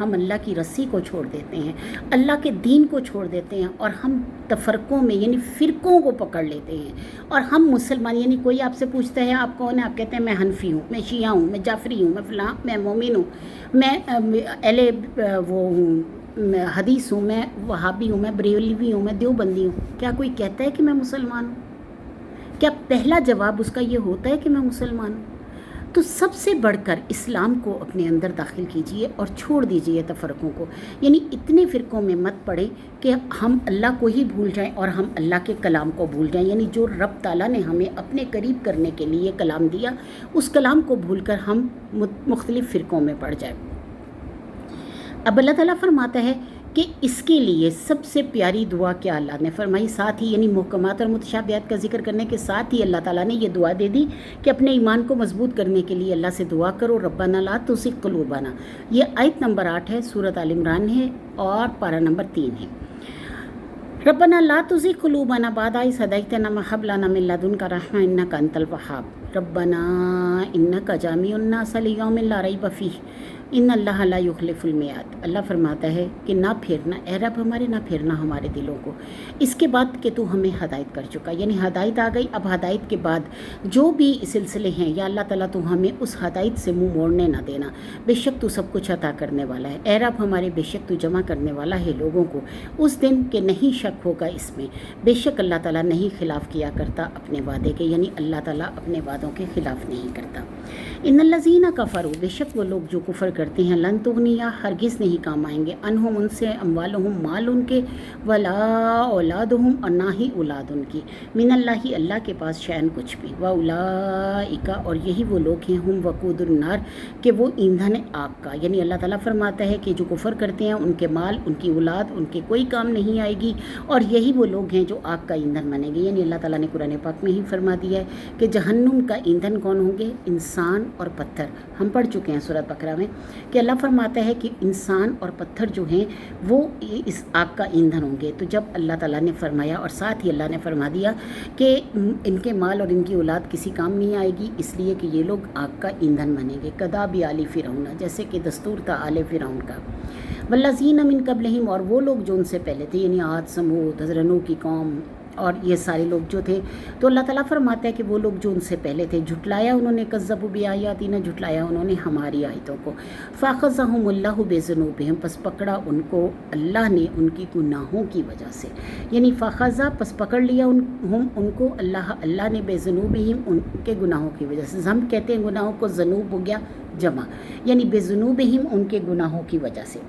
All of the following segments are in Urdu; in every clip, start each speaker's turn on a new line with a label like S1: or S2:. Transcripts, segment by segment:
S1: ہم اللہ کی رسی کو چھوڑ دیتے ہیں، اللہ کے دین کو چھوڑ دیتے ہیں، اور ہم تفرقوں میں یعنی فرقوں کو پکڑ لیتے ہیں، اور ہم مسلمان یعنی کوئی آپ سے پوچھتا ہے آپ کون ہیں، آپ کہتے ہیں میں حنفی ہوں، میں شیعہ ہوں، میں جعفری ہوں، میں فلاں، میں مومن ہوں، میں اہل وہ ہوں، میں حدیث ہوں، میں وہابی ہوں، میں بریلوی ہوں، میں دیوبندی ہوں۔ کیا کوئی کہتا ہے کہ میں مسلمان ہوں؟ کیا پہلا جواب اس کا یہ ہوتا ہے کہ میں مسلمان ہوں؟ تو سب سے بڑھ کر اسلام کو اپنے اندر داخل کیجئے اور چھوڑ دیجئے تفرقوں کو، یعنی اتنے فرقوں میں مت پڑے کہ ہم اللہ کو ہی بھول جائیں اور ہم اللہ کے کلام کو بھول جائیں، یعنی جو رب تعالیٰ نے ہمیں اپنے قریب کرنے کے لیے کلام دیا اس کلام کو بھول کر ہم مختلف فرقوں میں پڑ جائیں۔ اب اللہ تعالیٰ فرماتا ہے کہ اس کے لیے سب سے پیاری دعا کیا اللہ نے فرمائی، ساتھ ہی یعنی محکمات اور متشابہات کا ذکر کرنے کے ساتھ ہی اللہ تعالیٰ نے یہ دعا دے دی کہ اپنے ایمان کو مضبوط کرنے کے لیے اللہ سے دعا کرو، ربنا لا تزغ قلوبنا۔ یہ آیت نمبر 8 ہے، سورۃ آل عمران ہے اور پارہ نمبر 3 ہے۔ ربنا لا تزغ قلوبنا بعد إذ هديتنا وهب لنا من لدنك رحمة إنك أنت الوهاب ربنا إنك جامع الناس ليوم لا ريب فيه ان اللہ لا یخلف المیعاد۔ اللہ فرماتا ہے کہ نہ پھیرنا، اے رب ہمارے نہ پھیرنا ہمارے دلوں کو، اس کے بعد کہ تو ہمیں ہدایت کر چکا، یعنی ہدایت آ گئی، اب ہدایت کے بعد جو بھی سلسلے ہیں یا اللہ تعالیٰ تو ہمیں اس ہدایت سے منہ موڑنے نہ دینا، بے شک تو سب کچھ عطا کرنے والا ہے، اے رب ہمارے بے شک تو جمع کرنے والا ہے لوگوں کو اس دن کہ نہیں شک ہوگا اس میں، بے شک اللہ تعالیٰ نہیں خلاف کیا کرتا اپنے وعدے کے، یعنی اللہ تعالیٰ اپنے وعدوں کے خلاف نہیں کرتا۔ ان الذین کفروا، بے شک وہ لوگ جو کفر کرتے ہیں، لن تغنیا ہرگز نہیں کام آئیں گے، انہم ان سے، اموالہم مال ان کے، ولا اولادہم اور نہ ہی اولاد ان کی، من اللہ اللہ کے پاس شیئن کچھ بھی، واولئک اور یہی وہ لوگ ہیں، ہم وقود النار کہ وہ ایندھن آگ کا، یعنی اللہ تعالیٰ فرماتا ہے کہ جو کفر کرتے ہیں ان کے مال، ان کی اولاد ان کے کوئی کام نہیں آئے گی، اور یہی وہ لوگ ہیں جو آگ کا ایندھن بنیں گے، یعنی اللہ تعالیٰ نے قرآن پاک میں ہی فرما دیا ہے کہ جہنم کا ایندھن کون ہوں گے؟ انسان اور پتھر۔ ہم پڑھ چکے ہیں سورۃ بقرہ میں کہ اللہ فرماتا ہے کہ انسان اور پتھر جو ہیں وہ اس آگ کا ایندھن ہوں گے۔ تو جب اللہ تعالیٰ نے فرمایا اور ساتھ ہی اللہ نے فرما دیا کہ ان کے مال اور ان کی اولاد کسی کام نہیں آئے گی، اس لیے کہ یہ لوگ آگ کا ایندھن بنیں گے، کداب آل فرعون، جیسے کہ دستور تھا آل فرعون کا، والذین من قبلہم اور وہ لوگ جو ان سے پہلے تھے، یعنی عاد، سمود، حضرت نوح کی قوم اور یہ سارے لوگ جو تھے، تو اللہ تعالیٰ فرماتا ہے کہ وہ لوگ جو ان سے پہلے تھے، جھٹلایا انہوں نے، کذبوا بآیاتنا، جھٹلایا انہوں نے ہماری آیتوں کو، فاخذہم اللہ بذنوبہم، پس پکڑا ان کو اللہ نے ان کی گناہوں کی وجہ سے، یعنی فاخذہ پس پکڑ لیا ان کو اللہ نے بذنوبہم ان کے گناہوں کی وجہ سے، ہم کہتے ہیں گناہوں کو ذنوب ہو گیا جمع، یعنی بذنوبہم ان کے گناہوں کی وجہ سے،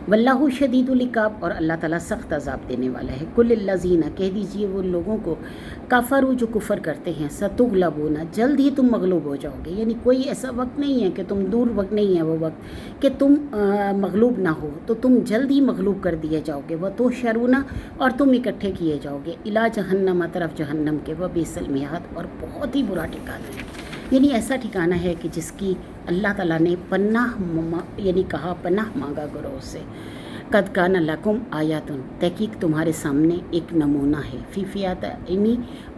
S1: واللہ شدید العقاب اور اللہ تعالیٰ سخت عذاب دینے والا ہے۔ کل الذین کہہ دیجئے وہ لوگوں کو، کفروا جو کفر کرتے ہیں، ستغلبون جلد ہی تم مغلوب ہو جاؤ گے، یعنی کوئی ایسا وقت نہیں ہے کہ تم دور وقت نہیں ہے وہ وقت کہ تم مغلوب نہ ہو، تو تم جلد ہی مغلوب کر دیے جاؤ گے، وتحشرون اور تم اکٹھے کیے جاؤ گے، الی جہنم طرف جہنم کے، وبئس المہاد اور بہت ہی برا ٹھکانہ ہے، یعنی ایسا ٹھکانہ ہے کہ جس کی اللہ تعالیٰ نے پناہ یعنی کہا پناہ مانگا گروہ سے، قد کان لکم آیاتن تحقیق تمہارے سامنے ایک نمونہ ہے، فی فئتین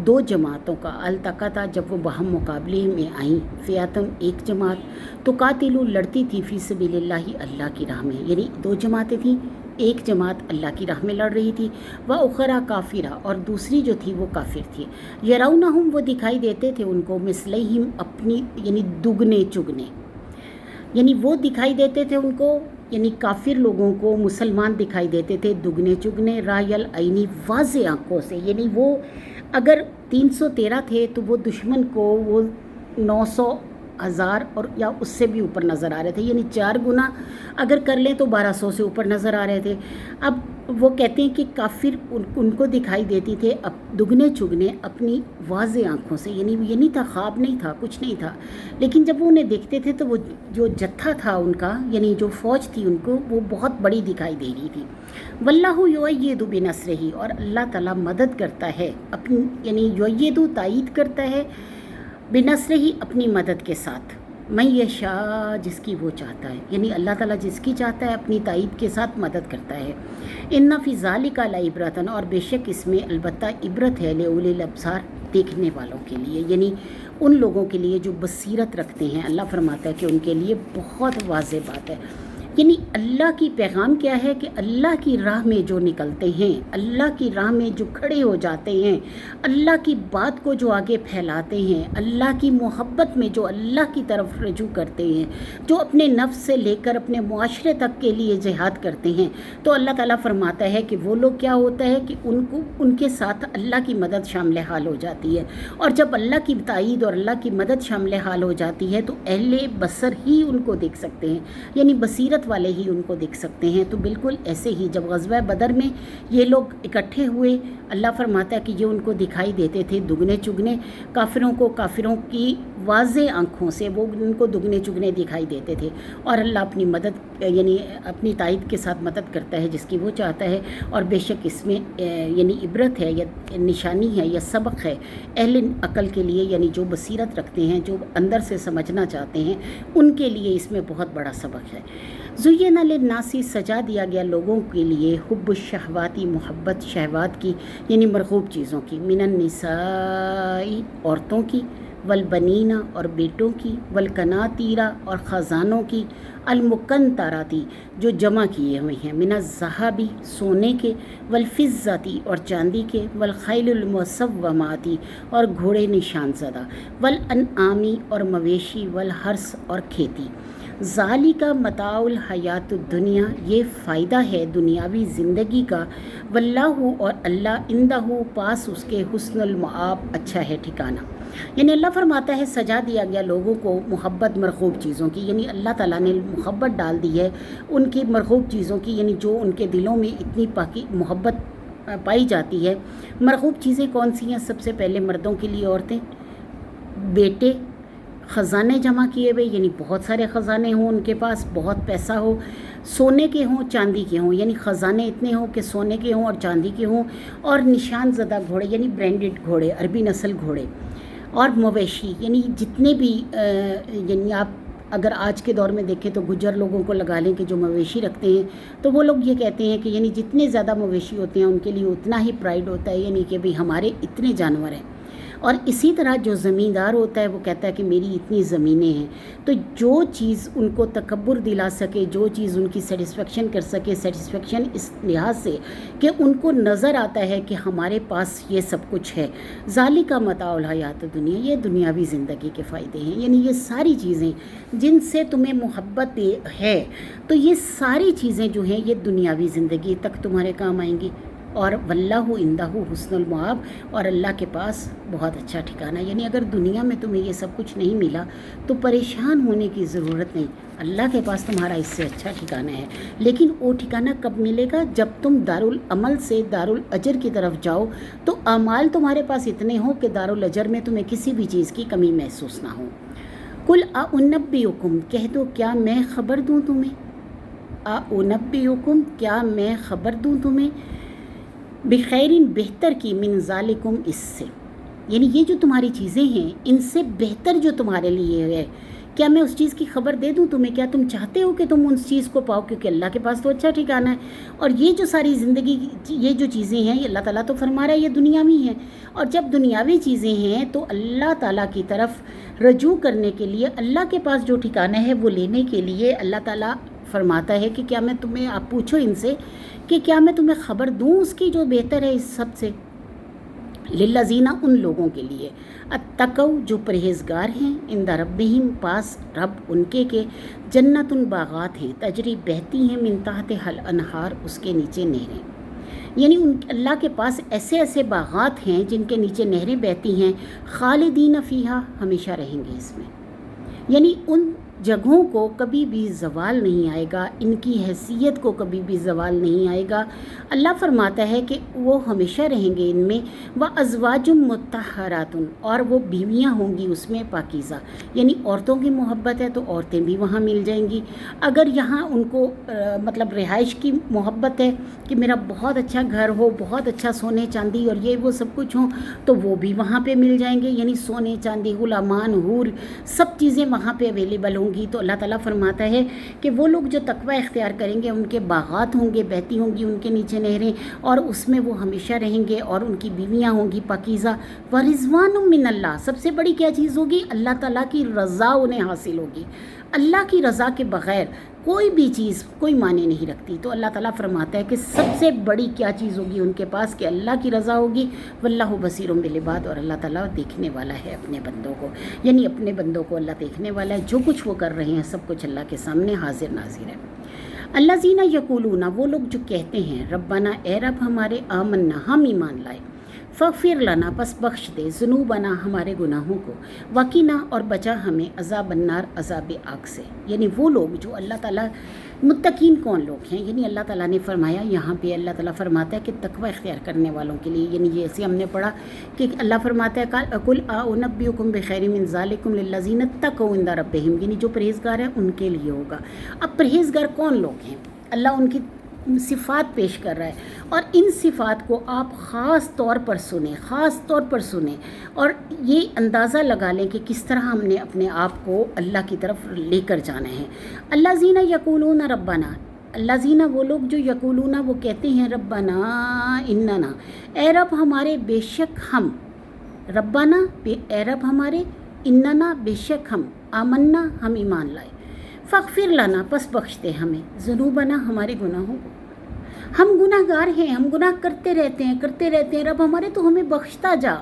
S1: دو جماعتوں کا، التقطا جب وہ باہم مقابلے میں آئیں، فئتن ایک جماعت، تو قاتلو لڑتی تھی، فی سبیل اللہ اللہ کی راہ میں، یعنی دو جماعتیں تھیں، ایک جماعت اللہ کی راہ میں لڑ رہی تھی، وَأُخْرَىٰ کافرہ اور دوسری جو تھی وہ کافر تھی، یرونہم وہ دکھائی دیتے تھے ان کو، مثلیہم اپنی یعنی دگنے چگنے، یعنی وہ دکھائی دیتے تھے ان کو یعنی کافر لوگوں کو مسلمان دکھائی دیتے تھے دگنے چگنے، رائے العینی واضح آنکھوں سے، یعنی وہ اگر 313 تھے تو وہ دشمن کو وہ 900 1000 اور یا اس سے بھی اوپر نظر آ رہے تھے، یعنی 4 گنا اگر کر لیں تو 1200 سے اوپر نظر آ رہے تھے۔ اب وہ کہتے ہیں کہ کافر ان کو دکھائی دیتی تھے اب دگنے چگنے اپنی واضح آنکھوں سے، یعنی یہ نہیں تھا، خواب نہیں تھا، کچھ نہیں تھا، لیکن جب وہ انہیں دیکھتے تھے تو وہ جو جتھا تھا ان کا یعنی جو فوج تھی ان کو وہ بہت بڑی دکھائی دے رہی تھی۔ واللہ یؤید بنصرہ اور اللہ تعالیٰ مدد کرتا ہے اپنی یعنی یؤید تائید کرتا ہے بنصرہ اپنی مدد کے ساتھ، من یشاء جس کی وہ چاہتا ہے، یعنی اللہ تعالیٰ جس کی چاہتا ہے اپنی تائید کے ساتھ مدد کرتا ہے۔ ان فی ذالک لعبرۃ اور بے شک اس میں البتہ عبرت ہے، لأولی الابصار دیکھنے والوں کے لیے، یعنی ان لوگوں کے لیے جو بصیرت رکھتے ہیں، اللہ فرماتا ہے کہ ان کے لیے بہت واضح بات ہے۔ یعنی اللہ کی پیغام کیا ہے کہ اللہ کی راہ میں جو نکلتے ہیں، اللہ کی راہ میں جو کھڑے ہو جاتے ہیں، اللہ کی بات کو جو آگے پھیلاتے ہیں، اللہ کی محبت میں جو اللہ کی طرف رجوع کرتے ہیں، جو اپنے نفس سے لے کر اپنے معاشرے تک کے لیے جہاد کرتے ہیں، تو اللہ تعالیٰ فرماتا ہے کہ وہ لوگ کیا ہوتا ہے کہ ان کے ساتھ اللہ کی مدد شامل حال ہو جاتی ہے، اور جب اللہ کی تائید اور اللہ کی مدد شامل حال ہو جاتی ہے تو اہل بصر ہی ان کو دیکھ سکتے ہیں، یعنی بصیرت والے ہی ان کو دیکھ سکتے ہیں۔ تو بالکل ایسے ہی جب غزوہ بدر میں یہ لوگ اکٹھے ہوئے، اللہ فرماتا ہے کہ یہ ان کو دکھائی دیتے تھے دگنے چگنے، کافروں کی واضح آنکھوں سے وہ ان کو دگنے چگنے دکھائی دیتے تھے، اور اللہ اپنی مدد یعنی اپنی تائید کے ساتھ مدد کرتا ہے جس کی وہ چاہتا ہے، اور بے شک اس میں یعنی عبرت ہے یا نشانی ہے یا سبق ہے اہل عقل کے لیے، یعنی جو بصیرت رکھتے ہیں، جو اندر سے سمجھنا چاہتے ہیں، ان کے لیے اس میں بہت بڑا سبق ہے۔ زُیِّنَ لِلنَّاسِ سجا دیا گیا لوگوں کے لیے حب الشہواتی محبت شہوات کی، یعنی مرغوب چیزوں کی، من النساء عورتوں کی، والبنین اور بیٹوں کی، والقناطیرہ اور خزانوں کی، المقنطراتی جو جمع کیے ہوئے ہیں، من الذہب سونے کے، والفضتی اور چاندی کے، والخیل المسوماتی اور گھوڑے نشان زدہ، والانعامی اور مویشی، والحرث اور کھیتی۔ ذالک متاع الحیات الدنیا یہ فائدہ ہے دنیاوی زندگی کا، واللہ اور اللہ عندہ پاس اس کے حسن المآب اچھا ہے ٹھکانہ۔ یعنی اللہ فرماتا ہے سجا دیا گیا لوگوں کو محبت مرغوب چیزوں کی، یعنی اللہ تعالیٰ نے محبت ڈال دی ہے ان کی مرغوب چیزوں کی، یعنی جو ان کے دلوں میں اتنی پاکی محبت پائی جاتی ہے۔ مرغوب چیزیں کون سی ہیں؟ سب سے پہلے مردوں کے لیے عورتیں، بیٹے، خزانے جمع کیے ہوئے، یعنی بہت سارے خزانے ہوں ان کے پاس، بہت پیسہ ہو، سونے کے ہوں چاندی کے ہوں، یعنی خزانے اتنے ہوں کہ سونے کے ہوں اور چاندی کے ہوں، اور نشان زدہ گھوڑے یعنی برینڈڈ گھوڑے، عربی نسل گھوڑے، اور مویشی یعنی جتنے بھی یعنی آپ اگر آج کے دور میں دیکھیں تو گجر لوگوں کو لگا لیں کہ جو مویشی رکھتے ہیں تو وہ لوگ یہ کہتے ہیں کہ یعنی جتنے زیادہ مویشی ہوتے ہیں ان کے لیے اتنا ہی پرائڈ ہوتا ہے، یعنی کہ بھی ہمارے اتنے جانور ہیں۔ اور اسی طرح جو زمیندار ہوتا ہے وہ کہتا ہے کہ میری اتنی زمینیں ہیں۔ تو جو چیز ان کو تکبر دلا سکے، جو چیز ان کی سیٹسفیکشن کر سکے، سیٹسفیکشن اس لحاظ سے کہ ان کو نظر آتا ہے کہ ہمارے پاس یہ سب کچھ ہے، ذالک متاع الحیات الدنیا یہ دنیاوی زندگی کے فائدے ہیں، یعنی یہ ساری چیزیں جن سے تمہیں محبت ہے تو یہ ساری چیزیں جو ہیں یہ دنیاوی زندگی تک تمہارے کام آئیں گی، اور واللہ عندہ حسن المآب اور اللہ کے پاس بہت اچھا ٹھکانہ۔ یعنی اگر دنیا میں تمہیں یہ سب کچھ نہیں ملا تو پریشان ہونے کی ضرورت نہیں، اللہ کے پاس تمہارا اس سے اچھا ٹھکانہ ہے۔ لیکن وہ ٹھکانہ کب ملے گا؟ جب تم دارالعمل سے دارالاجر کی طرف جاؤ تو اعمال تمہارے پاس اتنے ہوں کہ دارالاجر میں تمہیں کسی بھی چیز کی کمی محسوس نہ ہو۔ قل اُنبئکم کہہ دو کیا میں خبر دوں تمہیں، اُنبئکم کیا میں خبر دوں تمہیں، بخیرین بہتر کی، من ذالکم اس سے، یعنی یہ جو تمہاری چیزیں ہیں ان سے بہتر جو تمہارے لیے ہے، کیا میں اس چیز کی خبر دے دوں تمہیں؟ کیا تم چاہتے ہو کہ تم اس چیز کو پاؤ؟ کیونکہ اللہ کے پاس تو اچھا ٹھکانہ ہے، اور یہ جو ساری زندگی یہ جو چیزیں ہیں یہ اللہ تعالیٰ تو فرما رہا ہے یہ دنیاوی ہیں، اور جب دنیاوی چیزیں ہیں تو اللہ تعالیٰ کی طرف رجوع کرنے کے لیے، اللہ کے پاس جو ٹھکانہ ہے وہ لینے کے لیے اللہ تعالیٰ فرماتا ہے کہ کیا میں تمہیں، آپ پوچھو ان سے کہ کیا میں تمہیں خبر دوں اس کی جو بہتر ہے اس سب سے، للذین ان لوگوں کے لیے، اتقوا جو پرہیزگار ہیں، عند ربہم پاس رب ان کے جنت باغات ہیں، تجری بہتی ہیں، من تحتہا الانہار اس کے نیچے نہریں، یعنی اللہ کے پاس ایسے ایسے باغات ہیں جن کے نیچے نہریں بہتی ہیں، خالدین فیہا ہمیشہ رہیں گے اس میں، یعنی ان جگہوں کو کبھی بھی زوال نہیں آئے گا، ان کی حیثیت کو کبھی بھی زوال نہیں آئے گا۔ اللہ فرماتا ہے کہ وہ ہمیشہ رہیں گے ان میں، وَأَزْوَاجٌ مُطَّہَّرَاتٌ اور وہ بیویاں ہوں گی اس میں پاکیزہ، یعنی عورتوں کی محبت ہے تو عورتیں بھی وہاں مل جائیں گی۔ اگر یہاں ان کو مطلب رہائش کی محبت ہے کہ میرا بہت اچھا گھر ہو، بہت اچھا سونے چاندی اور یہ وہ سب کچھ ہوں تو وہ بھی وہاں پہ مل جائیں گے، یعنی سونے چاندی غلامان حور سب چیزیں وہاں پہ اویلیبل ہوں ہوں گی تو اللہ تعالیٰ فرماتا ہے کہ وہ لوگ جو تقوی اختیار کریں گے ان کے باغات ہوں گے، بہتی ہوں گی ان کے نیچے نہریں، اور اس میں وہ ہمیشہ رہیں گے، اور ان کی بیویاں ہوں گی پاکیزہ، ورضوان من اللہ، سب سے بڑی کیا چیز ہوگی؟ اللہ تعالیٰ کی رضا انہیں حاصل ہوگی۔ اللہ کی رضا کے بغیر کوئی بھی چیز کوئی معنی نہیں رکھتی۔ تو اللہ تعالیٰ فرماتا ہے کہ سب سے بڑی کیا چیز ہوگی ان کے پاس؟ کہ اللہ کی رضا ہوگی۔ واللہ بصیر بالعباد، اور اللہ تعالیٰ دیکھنے والا ہے اپنے بندوں کو، یعنی اپنے بندوں کو اللہ دیکھنے والا ہے، جو کچھ وہ کر رہے ہیں سب کچھ اللہ کے سامنے حاضر ناظر ہے۔ الذین یقولون، وہ لوگ جو کہتے ہیں ربنا، اے رب ہمارے، آمنا، ہم ایمان لائے، فاغفر لنا، پس بخش دے، ذنوبنا، ہمارے گناہوں کو، وقنا، اور بچا ہمیں، عذاب النار، عذاب آگ سے۔ یعنی وہ لوگ جو اللہ تعالیٰ، متقین کون لوگ ہیں؟ یعنی اللہ تعالیٰ نے فرمایا یہاں پہ، اللہ تعالیٰ فرماتا ہے کہ تقوی اختیار کرنے والوں کے لیے، یعنی جیسے ہم نے پڑھا کہ اللہ فرماتا ہے قل انبئکم بخیر من ذالکم للذین اتقوا عند ربہم، یعنی جو پرہیزگار ہیں ان کے لیے ہوگا۔ اب پرہیزگار کون لوگ ہیں؟ اللہ ان کی صفات پیش کر رہا ہے، اور ان صفات کو آپ خاص طور پر سنیں اور یہ اندازہ لگا لیں کہ کس طرح ہم نے اپنے آپ کو اللہ کی طرف لے کر جانا ہے۔ الذین یقولون ربنا، الذین، وہ لوگ جو یقولون، وہ کہتے ہیں ربنا اننا، اے رب ہمارے، بے شک ہم، ربنا، اے رب ہمارے، اننا، بے شک ہم، آمنا، ہم ایمان لائے، فاغفر لنا، پس بخش دے ہمیں، ذنوبنا، ہمارے گناہوں کو، ہم گناہ گار ہیں، ہم گناہ کرتے رہتے ہیں، رب ہمارے تو ہمیں بخشتا جا،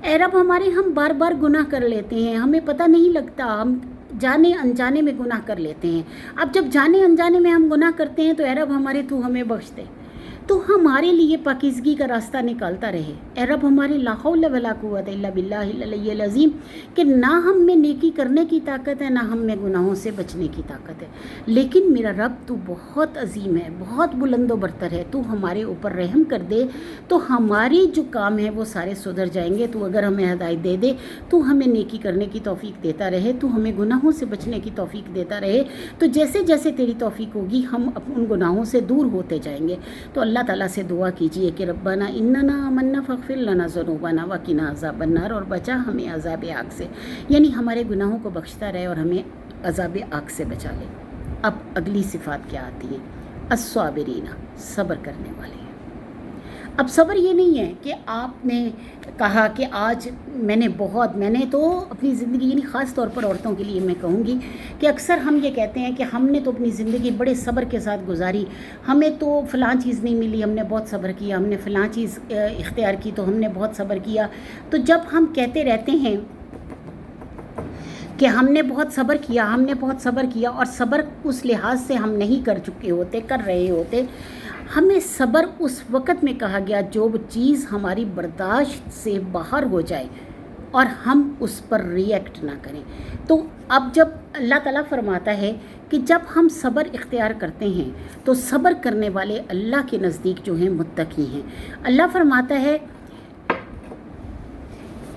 S1: اے رب ہمارے، ہم بار بار گناہ کر لیتے ہیں، ہمیں پتہ نہیں لگتا، ہم جانے انجانے میں گناہ کر لیتے ہیں۔ اب جب جانے انجانے میں ہم گناہ کرتے ہیں تو اے رب ہمارے تو ہمیں بخش دے، تو ہمارے لیے پاکیزگی کا راستہ نکالتا رہے، اے رب ہمارے، لا حول ولا قوت الا باللہ العلی العظیم، کہ نہ ہم میں نیکی کرنے کی طاقت ہے، نہ ہم میں گناہوں سے بچنے کی طاقت ہے، لیکن میرا رب تو بہت عظیم ہے، بہت بلند و برتر ہے، تو ہمارے اوپر رحم کر دے، تو ہماری جو کام ہے وہ سارے سدھر جائیں گے، تو اگر ہمیں ہدایت دے دے، تو ہمیں نیکی کرنے کی توفیق دیتا رہے، تو ہمیں گناہوں سے بچنے کی توفیق دیتا رہے، تو جیسے جیسے تیری توفیق ہوگی ہم ان گناہوں سے دور ہوتے جائیں گے۔ تو اللہ تعالیٰ سے دعا کیجئے کہ ربنا اننا آمنا فاغفر لنا ذنوبنا وقنا عذاب النار، اور بچا ہمیں عذاب آگ سے، یعنی ہمارے گناہوں کو بخشتا رہے اور ہمیں عذاب آگ سے بچا لے۔ اب اگلی صفات کیا آتی ہیں؟ الصابرین، صبر کرنے والے ہیں۔ اب صبر یہ نہیں ہے کہ آپ نے کہا کہ آج میں نے تو اپنی زندگی، یعنی خاص طور پر عورتوں کے لیے میں کہوں گی کہ اکثر ہم یہ کہتے ہیں کہ ہم نے تو اپنی زندگی بڑے صبر کے ساتھ گزاری، ہمیں تو فلاں چیز نہیں ملی، ہم نے بہت صبر کیا، ہم نے فلاں چیز اختیار کی تو ہم نے بہت صبر کیا۔ تو جب ہم کہتے رہتے ہیں کہ ہم نے بہت صبر کیا اور صبر اس لحاظ سے ہم نہیں کر رہے ہوتے، ہمیں صبر اس وقت میں کہا گیا جو چیز ہماری برداشت سے باہر ہو جائے اور ہم اس پر ریئیکٹ نہ کریں۔ تو اب جب اللہ تعالیٰ فرماتا ہے کہ جب ہم صبر اختیار کرتے ہیں تو صبر کرنے والے اللہ کے نزدیک جو ہیں متقی ہیں۔ اللہ فرماتا ہے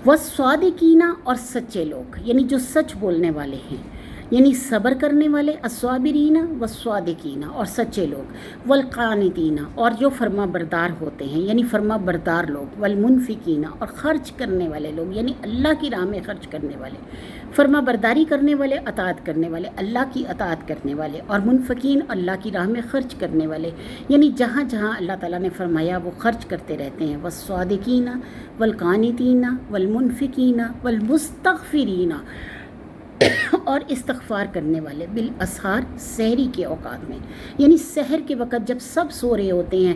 S1: والصادقین، اور سچے لوگ، یعنی جو سچ بولنے والے ہیں، یعنی صبر کرنے والے، الصابرین والصادقین، اور سچے لوگ، والقانتین، اور جو فرما بردار ہوتے ہیں، یعنی فرما بردار لوگ، والمنفقین، اور خرچ کرنے والے لوگ، یعنی اللہ کی راہ میں خرچ کرنے والے، فرما برداری کرنے والے، اطاعت کرنے والے، اللہ کی اطاعت کرنے والے، اور منفقین، اللہ کی راہ میں خرچ کرنے والے، یعنی جہاں جہاں اللہ تعالیٰ نے فرمایا وہ خرچ کرتے رہتے ہیں۔ والصادقین والقانتین والمنفقین والمستغفرین، اور استغفار کرنے والے، بالاسحار، سحری کے اوقات میں، یعنی سحر کے وقت جب سب سو رہے ہوتے ہیں،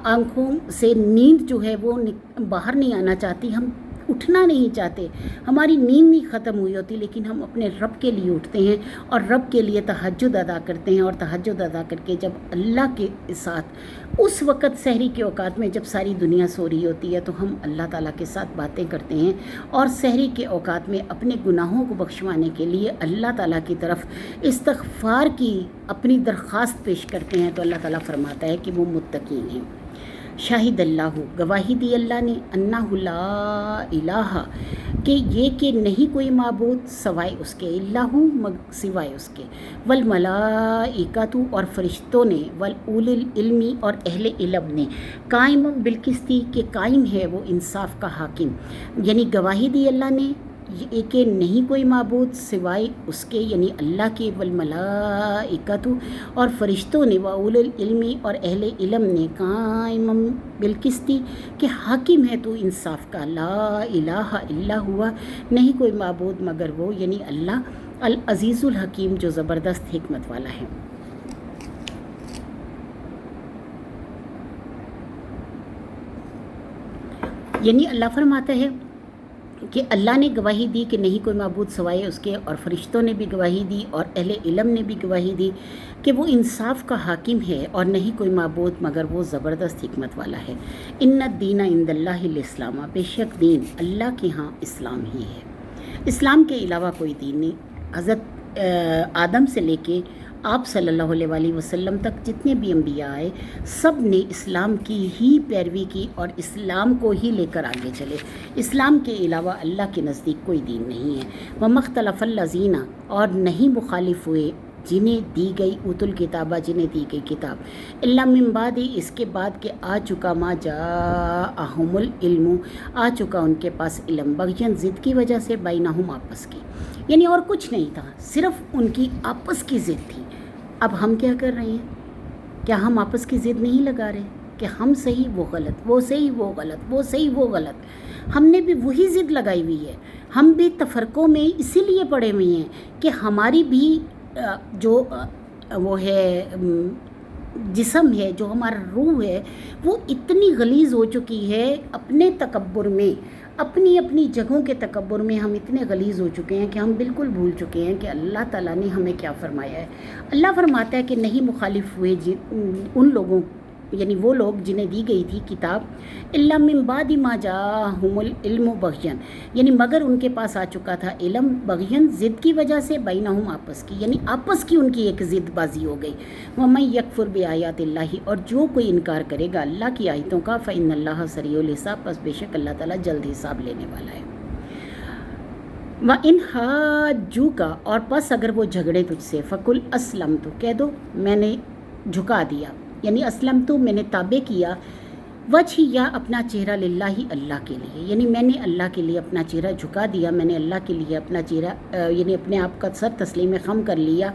S1: آنکھوں سے نیند جو ہے وہ باہر نہیں آنا چاہتی، ہم اٹھنا نہیں چاہتے، ہماری نیند نہیں ختم ہوئی ہوتی، لیکن ہم اپنے رب کے لیے اٹھتے ہیں اور رب کے لیے تہجد ادا کرتے ہیں، اور تہجد ادا کر کے جب اللہ کے ساتھ اس وقت سحری کے اوقات میں جب ساری دنیا سو رہی ہوتی ہے تو ہم اللہ تعالیٰ کے ساتھ باتیں کرتے ہیں، اور سحری کے اوقات میں اپنے گناہوں کو بخشوانے کے لیے اللہ تعالیٰ کی طرف استغفار کی اپنی درخواست پیش کرتے ہیں، تو اللہ تعالیٰ فرماتا ہے کہ وہ متقین ہیں۔ شاہد اللہ، گواہی دی اللہ نے، انہ لا الہ، کہ یہ کہ نہیں کوئی معبود سوائے اس کے، اللہ سوائے اس کے، والملائکۃ، اور فرشتوں نے، والاولی العلم، اور اہل علم نے، قائم بالقسط، کہ قائم ہے وہ انصاف کا حاکم، یعنی گواہی دی اللہ نے، یہ کہ نہیں کوئی معبود سوائے اس کے یعنی اللہ کے، والملائکۃ اور فرشتوں نے، واولو العلم اور اہل علم نے، قائما بالقسط کہ حاکم ہے تو انصاف کا، لا الہ الا ہوا نہیں کوئی معبود مگر وہ یعنی اللہ، العزیز الحکیم جو زبردست حکمت والا ہے۔ یعنی اللہ فرماتا ہے کہ اللہ نے گواہی دی کہ نہیں کوئی معبود سوائے اس کے، اور فرشتوں نے بھی گواہی دی اور اہل علم نے بھی گواہی دی کہ وہ انصاف کا حاکم ہے اور نہیں کوئی معبود مگر وہ زبردست حکمت والا ہے۔ ان الدین عند اللہ الاسلام، بے شک دین اللہ کے ہاں اسلام ہی ہے، اسلام کے علاوہ کوئی دین نہیں۔ حضرت آدم سے لے کے آپ صلی اللہ علیہ وآلہ وسلم تک جتنے بھی انبیاء آئے سب نے اسلام کی ہی پیروی کی اور اسلام کو ہی لے کر آگے چلے، اسلام کے علاوہ اللہ کے نزدیک کوئی دین نہیں ہے۔ وَمَا اخْتَلَفَ الَّذِينَ اور نہیں مخالف ہوئے جنہیں دی گئی اوت الکتابہ جنہیں دی گئی کتاب، الا من بعد اس کے بعد کہ آ چکا ما جاءہم العلم آ چکا ان کے پاس علم، بغین ضد کی وجہ سے، بینہم آپس کی، یعنی اور کچھ نہیں تھا، صرف ان کی آپس کی ضد تھی۔ اب ہم کیا کر رہے ہیں؟ کیا ہم آپس کی ضد نہیں لگا رہے کہ ہم صحیح وہ غلط، وہ صحیح وہ غلط، وہ صحیح وہ غلط؟ ہم نے بھی وہی ضد لگائی ہوئی ہے، ہم بھی تفرقوں میں اسی لیے پڑے ہوئے ہیں کہ ہماری بھی جو وہ ہے جسم ہے، جو ہمارا روح ہے، وہ اتنی غلیظ ہو چکی ہے اپنے تکبر میں، اپنی اپنی جگہوں کے تکبر میں ہم اتنے غلیظ ہو چکے ہیں کہ ہم بالکل بھول چکے ہیں کہ اللہ تعالیٰ نے ہمیں کیا فرمایا ہے۔ اللہ فرماتا ہے کہ نہیں مخالف ہوئے ان لوگوں یعنی وہ لوگ جنہیں دی گئی تھی کتاب، الا من بعد ما جاءہم العلم بغین یعنی مگر ان کے پاس آ چکا تھا علم، بغین ضد کی وجہ سے، بینہم آپس کی یعنی آپس کی ان کی ایک ضد بازی ہو گئی۔ ومن یکفر بآیات اللہ اور جو کوئی انکار کرے گا اللہ کی آیتوں کا، فإن اللہ سریع الحساب پس بے شک اللہ تعالیٰ جلد حساب لینے والا ہے۔ وَإِنْ حَاجُّوكَ اور پس اگر وہ جھگڑے تجھ سے، فَقُلْ أَسْلَمْتُ کہہ دو میں نے جھکا دیا، یعنی اسلم تو میں نے تابع کیا، وجہ یا اپنا چہرہ للہ اللہ کے لیے، یعنی میں نے اللہ کے لیے اپنا چہرہ جھکا دیا، میں نے اللہ کے لیے اپنا چہرہ یعنی اپنے آپ کا سر تسلیم خم کر لیا۔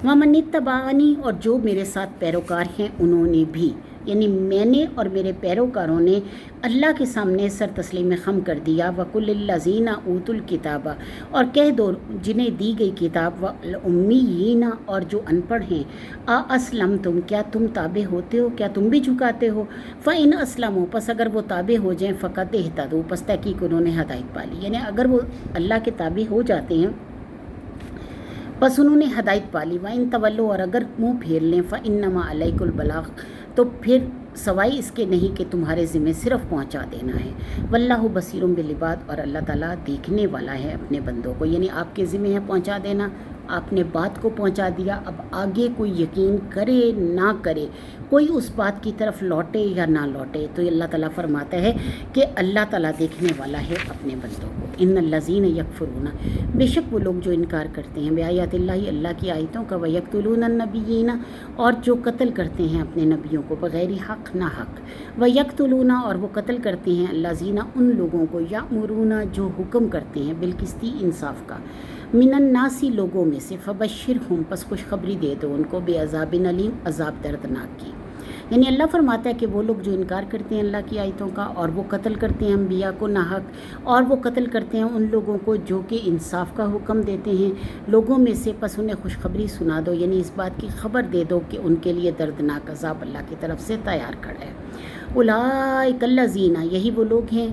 S1: وَمَنِ اتَّبَعَنِی اور جو میرے ساتھ پیروکار ہیں انہوں نے بھی، یعنی میں نے اور میرے پیروکاروں نے اللہ کے سامنے سر تسلیم خم کر دیا۔ وَقُلْ لِلَّذِينَ أُوتُوا الْكِتَابَ اور کہہ دو جنہیں دی گئی کتاب، وَالْأُمِّيِّينَ اور جو ان پڑھ ہیں، أَأَسْلَمْتُمْ کیا تم تابع ہوتے ہو، کیا تم بھی جھکاتے ہو؟ فَإِنْ أَسْلَمُوا پس اگر وہ تابع ہو جائیں، فَقَدْ اهْتَدُوا پس تحقیق انہوں نے ہدایت پا لی، یعنی اگر وہ اللہ کے تابع ہو جاتے ہیں بس انہوں نے ہدایت پا لی۔ وَإِن تَوَلُّوا اور اگر منہ پھیر لیں، فَإِنَّمَا عَلَيْكَ الْبَلَاغُ تو پھر سوائے اس کے نہیں کہ تمہارے ذمہ صرف پہنچا دینا ہے۔ وَاللَّهُ بَصِيرٌ بِالْعِبَادِ اور اللہ تعالیٰ دیکھنے والا ہے اپنے بندوں کو، یعنی آپ کے ذمہ ہے پہنچا دینا، آپ نے بات کو پہنچا دیا، اب آگے کوئی یقین کرے نہ کرے، کوئی اس بات کی طرف لوٹے یا نہ لوٹے، تو اللہ تعالیٰ فرماتا ہے کہ اللہ تعالیٰ دیکھنے والا ہے اپنے بندوں کو۔ ان الذین یکفرون بے شک وہ لوگ جو انکار کرتے ہیں بآیات اللہ اللہ کی آیتوں کا، ویقتلون النبیین اور جو قتل کرتے ہیں اپنے نبیوں کو بغیر حق نہ حق، ویقتلون اور وہ قتل کرتے ہیں الذین ان لوگوں کو، یأمرون جو حکم کرتے ہیں بالقسط انصاف کا، من الناس لوگوں میں سے، فبشرہم پس خوشخبری دے دو ان کو، بعذاب علیم عذاب دردناک کی۔ یعنی اللہ فرماتا ہے کہ وہ لوگ جو انکار کرتے ہیں اللہ کی آیتوں کا اور وہ قتل کرتے ہیں انبیاء کو ناحق، اور وہ قتل کرتے ہیں ان لوگوں کو جو کہ انصاف کا حکم دیتے ہیں لوگوں میں سے، پس انہیں خوشخبری سنا دو، یعنی اس بات کی خبر دے دو کہ ان کے لیے دردناک عذاب اللہ کی طرف سے تیار کھڑا ہے۔ اولئک الذین یہی وہ لوگ ہیں،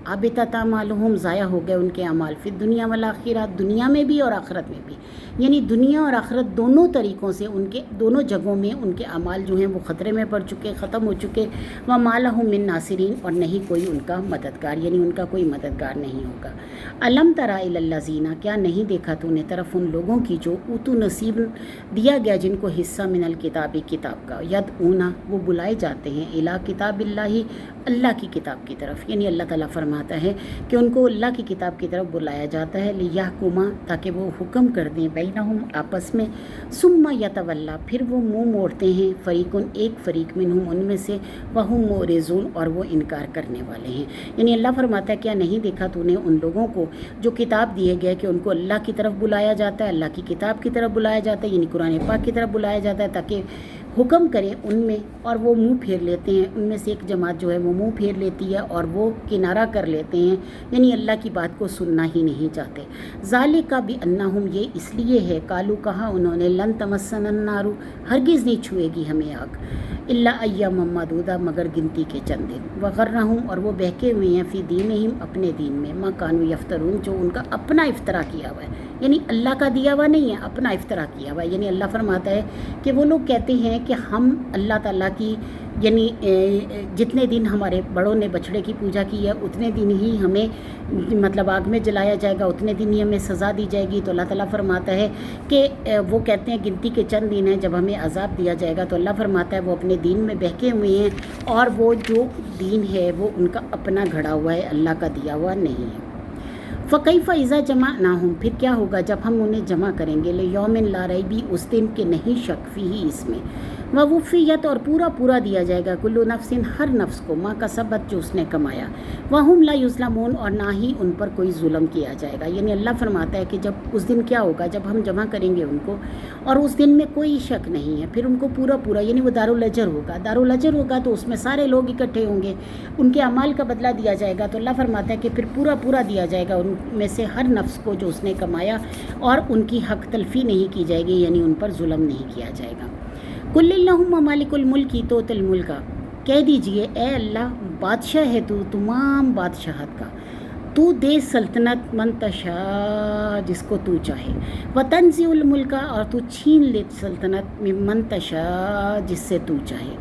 S1: حبطت اعمالہم ضائع ہو گئے ان کے اعمال، فی الدنیا والآخرہ دنیا میں بھی اور آخرت میں بھی، یعنی دنیا اور آخرت دونوں طریقوں سے ان کے دونوں جگہوں میں ان کے اعمال جو ہیں وہ خطرے میں پڑ چکے، ختم ہو چکے۔ وما لہم من ناصرین اور نہیں کوئی ان کا مددگار، یعنی ان کا کوئی مددگار نہیں ہوگا۔ الم تری الی الذین کیا نہیں دیکھا تو نے طرف ان لوگوں کی جو اوتو نصیب دیا گیا جن کو حصہ من الکتاب کتاب کا، یدعون وہ بلائے جاتے ہیں الی کتاب اللہ اللہ کی کتاب کی طرف، یعنی اللہ تعالیٰ فرماتے فرماتا ہے کہ ان کو اللہ کی کتاب کی طرف بلایا جاتا ہے لیحکما، تاکہ وہ حکم کر دیں بینہم آپس میں، ثم یتولا پھر وہ منہ موڑتے ہیں، فریقن ایک فریق منہم ان میں سے، وہم معرضون اور وہ انکار کرنے والے ہیں۔ یعنی اللہ فرماتا ہے کیا نہیں دیکھا تو نے ان لوگوں کو جو کتاب دیے گئے کہ ان کو اللہ کی طرف بلایا جاتا ہے، اللہ کی کتاب کی طرف بلایا جاتا ہے، یعنی قرآن پاک کی طرف بلایا جاتا ہے تاکہ حکم کریں ان میں، اور وہ منہ پھیر لیتے ہیں، ان میں سے ایک جماعت جو ہے وہ منہ پھیر لیتی ہے اور وہ کنارہ کر لیتے ہیں، یعنی اللہ کی بات کو سننا ہی نہیں چاہتے۔ ذالک بانہم، یہ اس لیے ہے، قالو کہا انہوں نے، لن تمسنا النار، ہرگز نہیں چھوئے گی ہمیں آگ، الا ایاما معدودہ، مگر گنتی کے چند دن، وغرہم اور وہ بہکے ہوئے ہیں، فی دینہم اپنے دین میں، ما کانوا یفترون جو ان کا اپنا افطرا کیا ہوا ہے، یعنی اللہ کا دیا ہوا نہیں ہے، اپنا افطرا کیا ہوا ہے۔ یعنی اللہ فرماتا ہے کہ وہ لوگ کہتے ہیں کہ ہم اللہ تعالیٰ کی، یعنی جتنے دن ہمارے بڑوں نے بچڑے کی پوجا کی ہے اتنے دن ہی ہمیں مطلب آگ میں جلایا جائے گا، اتنے دن ہی ہمیں سزا دی جائے گی۔ تو اللہ تعالیٰ فرماتا ہے کہ وہ کہتے ہیں گنتی کے چند دن ہیں جب ہمیں عذاب دیا جائے گا، تو اللہ فرماتا ہے وہ اپنے دین میں بہکے ہوئے ہیں، اور وہ جو دین ہے وہ ان کا اپنا گھڑا ہوا ہے، اللہ کا دیا ہوا نہیں ہے۔ فَكَيْفَ إِذَا جَمَعْنَاهُمْ پھر کیا ہوگا جب ہم انہیں جمع کریں گے، لِيَوْمٍ لَا رَيْبٍ اس دن کے نہیں شک فیہ اس میں، وَوُفِّيَتْ اور پورا دیا جائے گا، كُلُّ نَفْسٍ ہر نفس کو، مَا كَسَبَتْ جو اس نے کمایا، وَهُمْ لَا يُظْلَمُونَ اور نہ ہی ان پر کوئی ظلم کیا جائے گا۔ یعنی اللہ فرماتا ہے کہ جب اس دن کیا ہوگا، جب ہم جمع کریں گے ان کو، اور اس دن میں کوئی شک نہیں ہے، پھر ان کو پورا یعنی وہ دارالحشر ہوگا، دارالحشر ہوگا تو اس میں سارے لوگ اکٹھے ہوں گے، ان کے اعمال کا بدلہ دیا جائے گا۔ تو اللہ فرماتا ہے کہ پھر پورا دیا جائے گا ان میں سے ہر نفس کو جو اس نے کمایا، اور ان کی حق تلفی نہیں کی جائے گی، یعنی ان پر ظلم نہیں کیا جائے گا۔ قل اللہم مالک الملک تؤتی الملک، کہہ دیجئے اے اللہ بادشاہ ہے تو تمام بادشاہت کا، تو دے سلطنت من تشاء جس کو تو چاہے، وتنزع الملک اور تو چھین لے سلطنت ممن تشاء جس سے تو چاہے،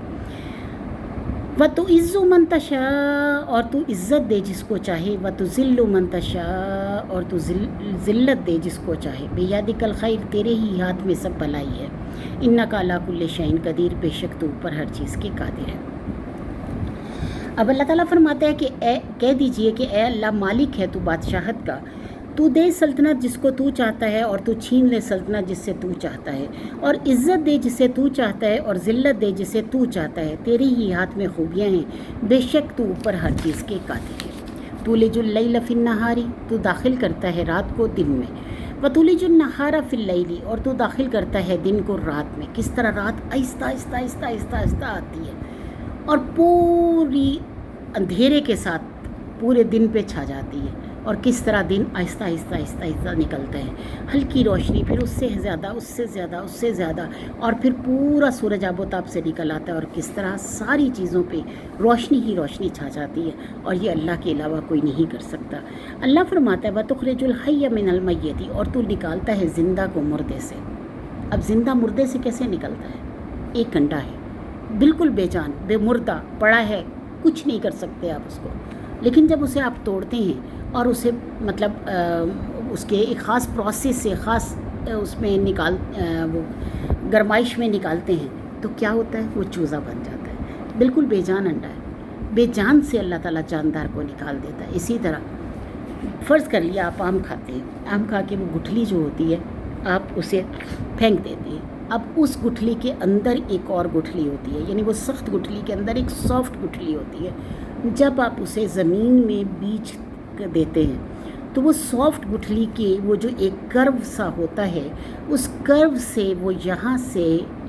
S1: وتعز من تشاء اور تو عزت دے جس کو چاہے، وتذل من تشاء اور تو ذلت دے جس کو چاہے، بیدک الخیر تیرے ہی ہاتھ میں سب بھلائی ہے، انک علی کل شیء قدیر بے شک تو اوپر ہر چیز کے قادر ہے۔ اب اللہ تعالیٰ فرماتا ہے کہ کہہ دیجئے کہ اے اللہ مالک ہے تو بادشاہت کا، تو دے سلطنت جس کو تو چاہتا ہے، اور تو چھین لے سلطنت جس سے تو چاہتا ہے، اور عزت دے جسے تو چاہتا ہے، اور ذلت دے جسے تو چاہتا ہے، تیرے ہی ہاتھ میں خوبیاں ہیں، بے شک تو اوپر ہر چیز کے قادر ہے۔ تولج اللیل فی النہار تو داخل کرتا ہے رات کو دن میں، وتولج النہار فی اللیل اور تو داخل کرتا ہے دن کو رات میں۔ کس طرح رات آہستہ آہستہ آتی ہے اور پوری اندھیرے کے ساتھ پورے دن پہ چھا جاتی ہے، اور کس طرح دن آہستہ نکلتا ہے، ہلکی روشنی، پھر اس سے زیادہ، اور پھر پورا سورج آب و تاب سے نکل آتا ہے، اور کس طرح ساری چیزوں پہ روشنی ہی روشنی چھا جاتی ہے، اور یہ اللہ کے علاوہ کوئی نہیں کر سکتا۔ اللہ فرماتا ہے وَتُخْرِجُ الْحَيَّ مِنَ الْمَيِّتِ اور تو نکالتا ہے زندہ کو مردے سے۔ اب زندہ مردے سے کیسے نکلتا ہے؟ ایک انڈا ہے، بالکل بے جان، بے مردہ پڑا ہے، کچھ نہیں کر سکتے آپ اس کو، لیکن جب اسے آپ توڑتے ہیں اور اسے مطلب اس کے ایک خاص پروسیس سے، خاص اس میں وہ گرمائش میں نکالتے ہیں، تو کیا ہوتا ہے؟ وہ چوزا بن جاتا ہے، بالکل بے جان انڈا ہے، بے جان سے اللہ تعالیٰ جاندار کو نکال دیتا ہے۔ اسی طرح فرض کر لیا آپ آم کھاتے ہیں، آم کھا کے وہ گٹھلی جو ہوتی ہے آپ اسے پھینک دیتے ہیں، اب اس گٹھلی کے اندر ایک اور گٹھلی ہوتی ہے، یعنی وہ سخت گٹھلی کے اندر ایک سافٹ گٹھلی ہوتی ہے، جب آپ اسے زمین میں بیج دیتے ہیں تو وہ سافٹ گٹھلی کے وہ جو ایک کرو سا ہوتا ہے، اس کرو سے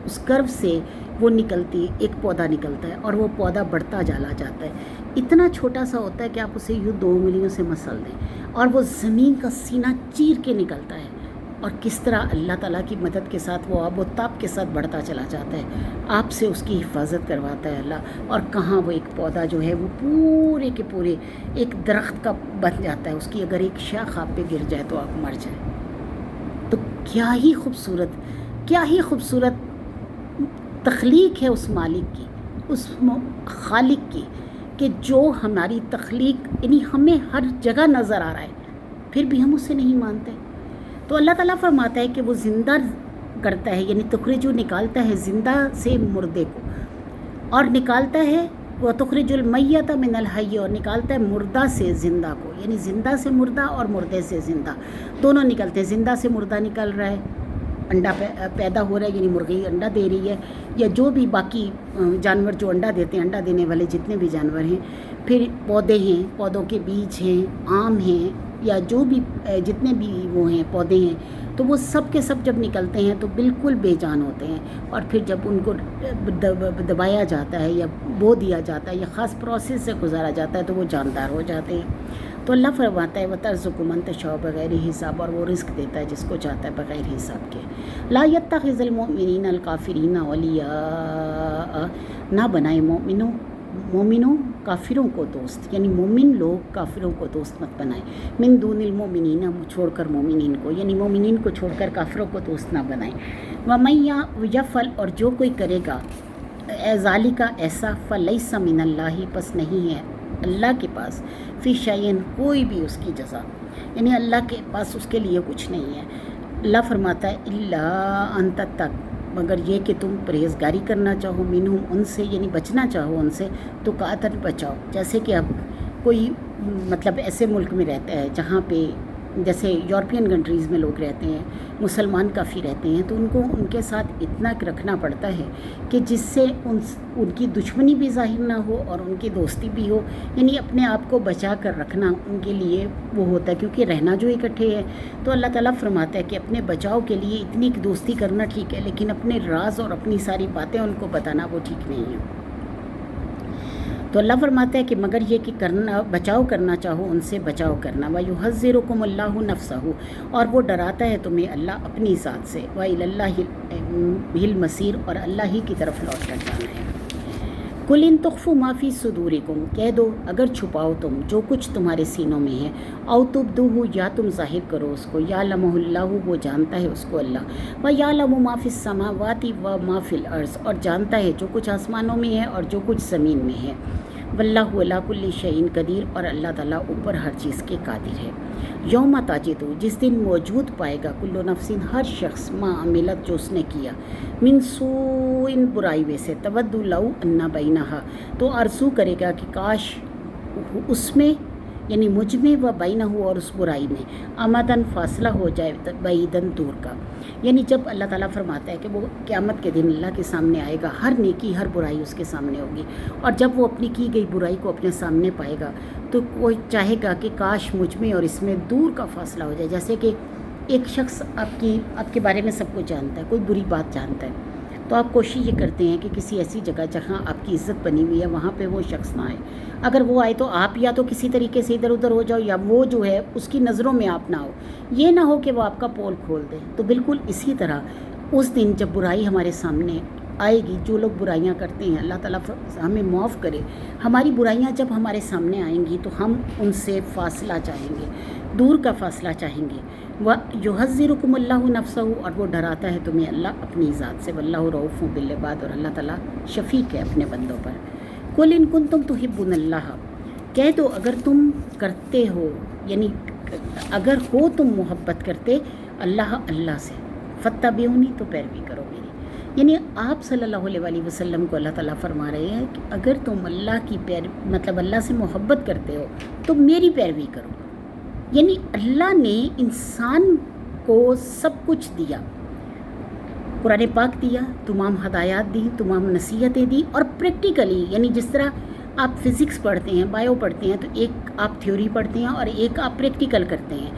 S1: اس کرو سے وہ نکلتی ایک پودا نکلتا ہے، اور وہ پودا بڑھتا چلا جاتا ہے، اتنا چھوٹا سا ہوتا ہے کہ آپ اسے یوں 2 انگلیوں سے مسل دیں، اور وہ زمین کا سینہ چیر کے نکلتا ہے، اور کس طرح اللہ تعالیٰ کی مدد کے ساتھ وہ آب و تاب کے ساتھ بڑھتا چلا جاتا ہے، آپ سے اس کی حفاظت کرواتا ہے اللہ، اور کہاں وہ ایک پودا جو ہے وہ پورے کے پورے ایک درخت کا بن جاتا ہے، اس کی اگر ایک شاخ آپ پہ گر جائے تو آپ مر جائیں۔ تو کیا ہی خوبصورت تخلیق ہے اس مالک کی، اس خالق کی، کہ جو ہماری تخلیق یعنی ہمیں ہر جگہ نظر آ رہا ہے، پھر بھی ہم اسے نہیں مانتے۔ تو اللہ تعالیٰ فرماتا ہے کہ وہ زندہ کرتا ہے، یعنی تخرجو نکالتا ہے زندہ سے مردے کو، اور نکالتا ہے وہ تخرجل میت من الحی، اور نکالتا ہے مردہ سے زندہ کو، یعنی زندہ سے مردہ اور مردے سے زندہ دونوں نکلتے ہیں. زندہ سے مردہ نکل رہا ہے، انڈا پیدا ہو رہا ہے، یعنی مرغی انڈا دے رہی ہے، یا جو بھی باقی جانور جو انڈا دیتے ہیں، انڈا دینے والے جتنے بھی جانور ہیں. پھر پودے ہیں، پودوں کے بیج ہیں، آم ہیں، یا جو بھی جتنے بھی وہ ہیں پودے ہیں، تو وہ سب کے سب جب نکلتے ہیں تو بالکل بے جان ہوتے ہیں. اور پھر جب ان کو دبایا جاتا ہے یا بو دیا جاتا ہے یا خاص پروسیس سے گزارا جاتا ہے تو وہ جاندار ہو جاتے ہیں. تو اللہ فرماتا ہے وَتَرْزُقُ مَن تَشَاءُ بغیر حساب، اور وہ رزق دیتا ہے جس کو چاہتا ہے بغیر حساب کے. لا يتخذ المؤمنین الکافرین اولیاء، نہ بنائے مومنوں کافروں کو دوست، یعنی مومن لوگ کافروں کو دوست مت بنائیں. من دون المؤمنین، چھوڑ کر مومنین کو، یعنی مومنین کو چھوڑ کر کافروں کو دوست نہ بنائیں. وَمَن یفعل، اور جو کوئی کرے گا ذالک ایسا، فلیس من اللہ، پس نہیں ہے اللہ کے پاس، فی شیء، کوئی بھی اس کی جزا، یعنی اللہ کے پاس اس کے لیے کچھ نہیں ہے. اللہ فرماتا ہے الا ان تتق، مگر یہ کہ تم پرہیزگاری کرنا چاہو، منہم، ان سے، یعنی بچنا چاہو ان سے، تو قاتل بچاؤ. جیسے کہ اب کوئی مطلب ایسے ملک میں رہتا ہے جہاں پہ جیسے یورپین کنٹریز میں لوگ رہتے ہیں، مسلمان کافی رہتے ہیں، تو ان کو ان کے ساتھ اتنا رکھنا پڑتا ہے کہ جس سے ان کی دشمنی بھی ظاہر نہ ہو اور ان کی دوستی بھی ہو، یعنی اپنے آپ کو بچا کر رکھنا ان کے لیے وہ ہوتا ہے، کیونکہ رہنا جو اکٹھے ہے. تو اللہ تعالیٰ فرماتا ہے کہ اپنے بچاؤ کے لیے اتنی دوستی کرنا ٹھیک ہے، لیکن اپنے راز اور اپنی ساری باتیں ان کو بتانا وہ ٹھیک نہیں ہے. تو اللہ فرماتا ہے کہ مگر یہ کہ بچاؤ کرنا چاہو ان سے بچاؤ کرنا. وَيُحَذِّرُكُمُ اللَّهُ نَفْسَهُ، اور وہ ڈراتا ہے تمہیں اللہ اپنی ذات سے. وَإِلَى اللَّهِ الْمَصِيرُ، اور اللہ ہی کی طرف لوٹ کر جانا ہے. قُلْ إِن تُخْفُوا مَا فِي صُدُورِكُمْ، کہہ دو اگر چھپاؤ تم جو کچھ تمہارے سینوں میں ہے، أَوْ تُبْدُوهُ، یا تم ظاہر کرو اس کو، يَعْلَمُهُ اللَّهُ، وہ جانتا ہے اس کو اللہ. وَيَعْلَمُ مَا فِي السَّمَاوَاتِ وَمَا فِي الْأَرْضِ، اور جانتا ہے جو کچھ آسمانوں میں ہے اور جو کچھ زمین میں ہے. واللہ علی کل شیء قدیر، اور اللہ تعالیٰ اوپر ہر چیز کے قادر ہے. یوم تاجد، جس دن موجود پائے گا، کل نفس، ہر شخص، ما عملت، جو اس نے کیا، من سوء، برائی میں سے، تود لو ان بینہا، تو آرزو کرے گا کہ کاش اس میں، یعنی مجھ میں، و بینہ، اور اس برائی میں، امدن، فاصلہ ہو جائے، بعیدن، دور کا. یعنی جب اللہ تعالیٰ فرماتا ہے کہ وہ قیامت کے دن اللہ کے سامنے آئے گا، ہر نیکی ہر برائی اس کے سامنے ہوگی، اور جب وہ اپنی کی گئی برائی کو اپنے سامنے پائے گا تو کوئی چاہے گا کہ کاش مجھ میں اور اس میں دور کا فاصلہ ہو جائے. جیسے کہ ایک شخص آپ کے بارے میں سب کچھ جانتا ہے، کوئی بری بات جانتا ہے، تو آپ کوشش یہ کرتے ہیں کہ کسی ایسی جگہ جہاں آپ کی عزت بنی ہوئی ہے وہاں پہ وہ شخص نہ آئے. اگر وہ آئے تو آپ یا تو کسی طریقے سے ادھر ادھر ہو جاؤ، یا وہ جو ہے اس کی نظروں میں آپ نہ ہو، یہ نہ ہو کہ وہ آپ کا پول کھول دے. تو بالکل اسی طرح اس دن جب برائی ہمارے سامنے آئے گی، جو لوگ برائیاں کرتے ہیں، اللہ تعالیٰ ہمیں معاف کرے، ہماری برائیاں جب ہمارے سامنے آئیں گی تو ہم ان سے فاصلہ چاہیں گے، دور کا فاصلہ چاہیں گے. وَيُحَذِّرُكُمُ اللَّهُ نَفْسَهُ، اور وہ ڈراتا ہے تمہیں اللہ اپنی ذات سے. وَاللَّهُ رَءُوفٌ بِالْعِبَادِ، اور اللہ تعالیٰ شفیق ہے اپنے بندوں پر. قُلْ إِن كُنتُمْ تُحِبُّونَ اللَّهَ، کہہ دو اگر تم کرتے ہو، یعنی اگر ہو تم محبت کرتے اللہ سے، فَاتَّبِعُونِی، تو پیروی کرو میری. یعنی آپ صلی اللہ علیہ وسلم کو اللہ تعالیٰ فرما رہے ہیں کہ اگر تم اللہ کی مطلب اللہ سے محبت کرتے ہو تو میری پیروی کرو. یعنی اللہ نے انسان کو سب کچھ دیا، قرآن پاک دیا، تمام ہدایات دی، تمام نصیحتیں دی، اور پریکٹیکلی، یعنی جس طرح آپ فزکس پڑھتے ہیں، بایو پڑھتے ہیں، تو ایک آپ تھیوری پڑھتے ہیں اور ایک آپ پریکٹیکل کرتے ہیں.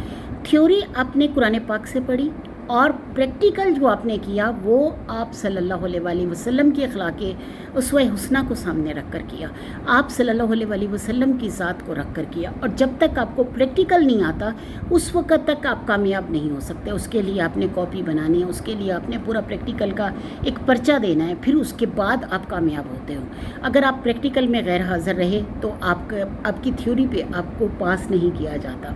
S1: تھیوری آپ نے قرآن پاک سے پڑھی، اور پریکٹیکل جو آپ نے کیا وہ آپ صلی اللہ علیہ وسلم کے اخلاق اسوہ حسنہ کو سامنے رکھ کر کیا، آپ صلی اللہ علیہ وسلم کی ذات کو رکھ کر کیا. اور جب تک آپ کو پریکٹیکل نہیں آتا اس وقت تک آپ کامیاب نہیں ہو سکتے. اس کے لیے آپ نے کاپی بنانی ہے، اس کے لیے آپ نے پورا پریکٹیکل کا ایک پرچہ دینا ہے، پھر اس کے بعد آپ کامیاب ہوتے ہو. اگر آپ پریکٹیکل میں غیر حاضر رہے تو آپ کی تھیوری پہ آپ کو پاس نہیں کیا جاتا.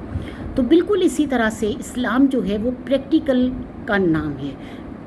S1: تو بالکل اسی طرح سے اسلام جو ہے وہ پریکٹیکل کا نام ہے.